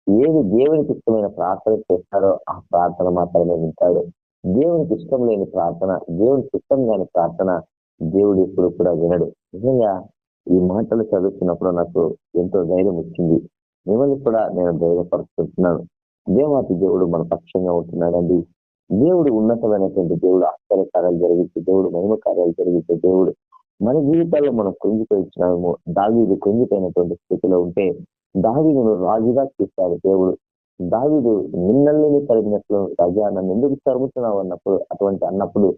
ఏది దేవునికి ఇష్టమైన ప్రార్థన చేస్తాడో ఆ ప్రార్థన మాత్రమే వింటాడు. దేవునికి ఇష్టం లేని ప్రార్థన, దేవునికి ఇష్టం కాని ప్రార్థన దేవుడు ఎప్పుడు కూడా వినడు. నిజంగా ఈ మాటలు చదువుతున్నప్పుడు నాకు ఎంతో ధైర్యం వచ్చింది. మిమ్మల్ని కూడా నేను ధైర్యపరుస్తున్నాను. దేవాతి దేవుడు మన పక్షంగా ఉంటున్నాడండి. దేవుడు ఉన్నతమైనటువంటి దేవుడు, ఆశ్చర్య కార్యాలు జరిగించే దేవుడు, మహిమ కార్యాలు జరిగించే దేవుడు. మన జీవితాల్లో మనం కొంగిపోయినాము. దావీదు కొంగిపోయినటువంటి స్థితిలో ఉంటే దావీదును రాజుగా చేశాడు దేవుడు. దావీదు నిన్నల్ని కలిగినట్లు రాజా నన్ను ఎందుకు తరుముతున్నావు అన్నప్పుడు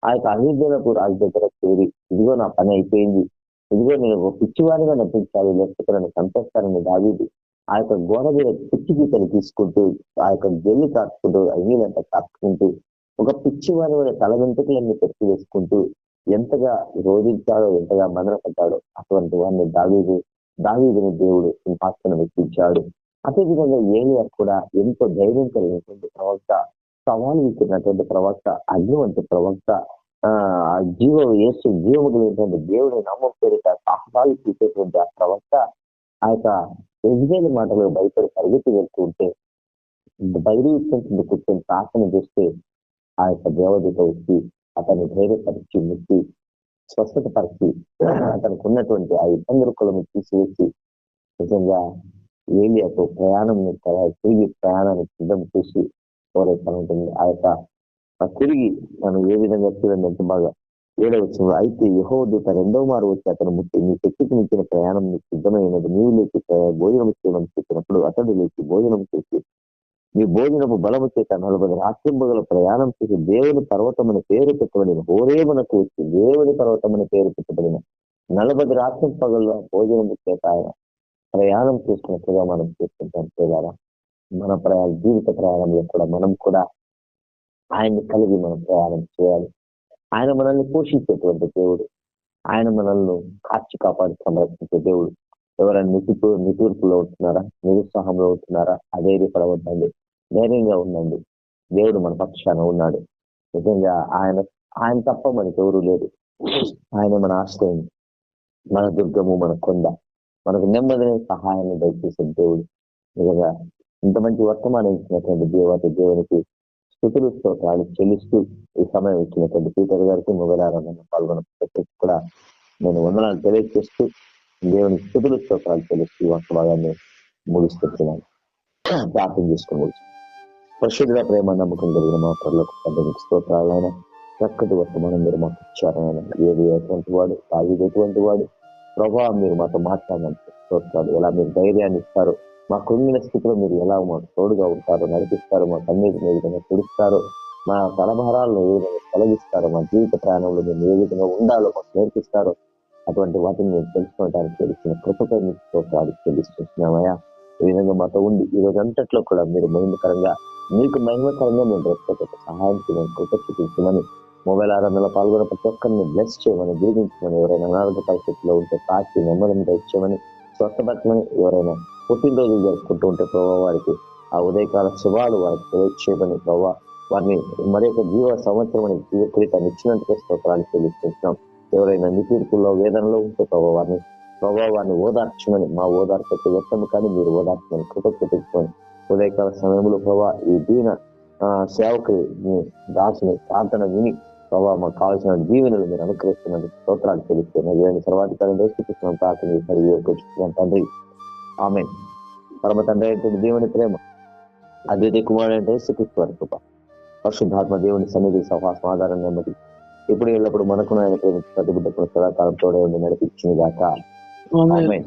ఆ యొక్క అహిజ్ఞలకు రాజు దగ్గర చేరి, ఇదిగో నా పని అయిపోయింది, ఇదిగో నేను ఒక పిచ్చివాడిగా నటించాలి, లేకపోతే నన్ను చంపేస్తానని దావీదు ఆ యొక్క గోడ మీద పిచ్చి గీతలు తీసుకుంటూ, ఆ యొక్క జల్లి కాచుకుంటూ, అయ్యేదంతా కాచుకుంటూ, ఒక పిచ్చివాడి మీద తల వెంట్రుకలన్నీ పెట్టి వేసుకుంటూ ఎంతగా రోధించాడో, ఎంతగా మదనపడ్డాడో అటువంటి వాడిని దావీదుని దేవుడు సింహాసనం ఎక్కించాడు. అదేవిధంగా ఏలియా కూడా ఎంతో ధైర్యం కలిగినటువంటి ప్రవక్త, సవాలు ఇచ్చినటువంటి ప్రవక్త, అగ్ని వంటి ప్రవక్త, జీవము కలిగినటువంటి దేవుని నామం పేరిట సాహసాలు తీసేటువంటి ఆ ప్రవక్త ఆ యొక్క యెజ్బేలు మాటలు భయపడి పరిగెత్తి వెళ్తూ ఉంటే బయలు కూర్చొని ప్రార్థన చేస్తే ఆ యొక్క దేవదూత వచ్చి అతన్ని ధైర్యపరిచి ముట్టి స్వస్థత పరిచి అతనికి ఉన్నటువంటి ఆ ఇబ్బందులను తీసివేసి నిజంగా ఏలియాతో తిరిగి ప్రయాణాన్ని సిద్ధం చేసి కోరేతనం ఉంటుంది. ఆ యొక్క తిరిగి మనం ఏ విధంగా చూడండి ఎంత బాగా 7వ వచనంలో, అయితే యెహోవా దూత 2వ మారు వచ్చి అతను ముట్టి నీ శక్తికి మించిన ప్రయాణం నీకు సిద్ధమైనది, నీవు లేచి భోజనం చేయమని చెప్పినప్పుడు అతడు లేచి భోజనం చేసి నీ భోజనపు బలము చేత 40 రాత్రింబగల ప్రయాణం చేసి దేవుని పర్వతం అని పేరు పెట్టబడిన హోరేమునకు వచ్చి దేవుని పర్వతం అని పేరు పెట్టబడిన 40 రాత్రింపగల భోజనము చేత ఆయన ప్రయాణం చేసినట్లుగా మనం చూస్తుంటాం. కదా మన జీవిత ప్రయాణంలో కూడా మనం కూడా ఆయన్ని కలిగి మనం ప్రయాణం చేయాలి. ఆయన మనల్ని పోషించేటువంటి దేవుడు, ఆయన మనల్ని కాచి కాపాడి సంరక్షించే దేవుడు. ఎవరైనా నితూర్పులో ఉంటున్నారా, నిరుత్సాహంలో ఉంటున్నారా, అధైర్యపడవద్దండి, ధైర్యంగా ఉండండి. దేవుడు మన పక్షాన ఉన్నాడు. నిజంగా ఆయన తప్ప మనకి ఎవరు లేరు. ఆయన మన ఆశ్రయం, మన దుర్గము, మన కొండ, మనకు నెమ్మదిని సహాయాన్ని దయచేసే దేవుడు. నిజంగా ఇంత మంచి వర్తమానం ఇచ్చినటువంటి దేవునికి స్తుతులు స్తోత్రాలు చెల్లిస్తూ ఈ సమయం ఇచ్చినటువంటి పీటర్ గారికి, మొగలారాధన పాల్గొన్న ప్రతి కూడా నేను వందనాలు తెలియజేస్తూ దేవునికి స్తుతులు స్తోత్రాలు చెల్లిస్తూ వాస్తవాన్ని ముగిస్తున్నాను. ప్రార్థన చేసుకోవచ్చు. పరిశుద్ధ ప్రేమ నమ్మకం కలిగిన మా పరులకు తండ్రికి స్తోత్రాలైనా చక్కటి వర్తమానం మీరు మాకు ఇచ్చారైనా. ఏది ఎటువంటి వాడు, తాగిది ఎటువంటి వాడు, ప్రభావం మీరు మాతో మాట్లాడినంత స్తోత్రాలు. ఎలా మీరు ధైర్యాన్ని ఇస్తారు, మా కృంగిన స్థితిలో మీరు ఎలా మాకు తోడుగా ఉంటారో, నడిపిస్తారో, మా కన్నీటిని ఏ విధంగా తుడుస్తారో, మా తలభారాలను ఏ విధంగా తొలగిస్తారో, మా జీవిత ప్రయాణంలో మేము ఏ విధంగా ఉండాలో మాకు నేర్పిస్తారో, అటువంటి వాటిని మేము తెలుసుకోవడానికి తెలిసిన కృపతో మీకు చెల్లిస్తున్నామయ్యా. ఈ విధంగా మాతో ఉండి ఈ రోజు అంతట్లో కూడా మీరు మహిమకరంగా, మీకు మహిమకరంగా మేము బ్రతకటకు సహాయం చేయమని, కృప చూపించమని, మొబైల్ ఆరాధనలో పాల్గొన్న ప్రతి ఒక్కరిని బ్లెస్ చేయమని, దీవించమని, ఎవరైనా అనారోగ్య పరిస్థితుల్లో ఉంటే తాకి నెమ్మదిని ఇచ్చామని, స్వస్థపరచమని, ఎవరైనా పుట్టినరోజులు జరుపుకుంటూ ఉంటే ప్రభావ వారికి ఆ ఉదయకాల శుభాలు వారికి తెలియచేయమని, ప్రభావ వారిని మరి యొక్క జీవ సంవత్సరం అని జీవ క్రీతాన్ని ఇచ్చినందుకే స్తోత్రాలు చెల్లిస్తున్నాం. ఎవరైనా నిపీడుకుల్లో వేదనలో ఉంటే వారిని ఓదార్చమని, మా ఓదార్పు వ్యక్తం కానీ మీరు ఓదార్చమని, కృప చూపించుకొని, ఉదయకాల సమయంలో ఈ దీన సేవకు దాసుని ప్రార్థన విని మాకు కావాల్సిన దీవెనలు మీరు అనుగ్రహిస్తున్నది స్తోత్రాలు చెల్లిస్తున్నాం. సర్వాధికారం వేసుకుంటున్నాం ప్రార్థన తండ్రి. ఆమె పరమ తండ్రి అయినటువంటి దేవుని ప్రేమ, అద్వితీయ కుమారుడు అంటే యేసుక్రీస్తు కృప, పరిశుద్ధాత్మ దేవుని సన్నిధి సహవాసం ఆధారం నెమ్మది ఇప్పుడు ఎల్లప్పుడు మనకు ఆయన ప్రేమించి ప్రతి బిడ్డకు సదాకాలం తోడే ఉండి నడిపించింది గాక. ఆమేన్.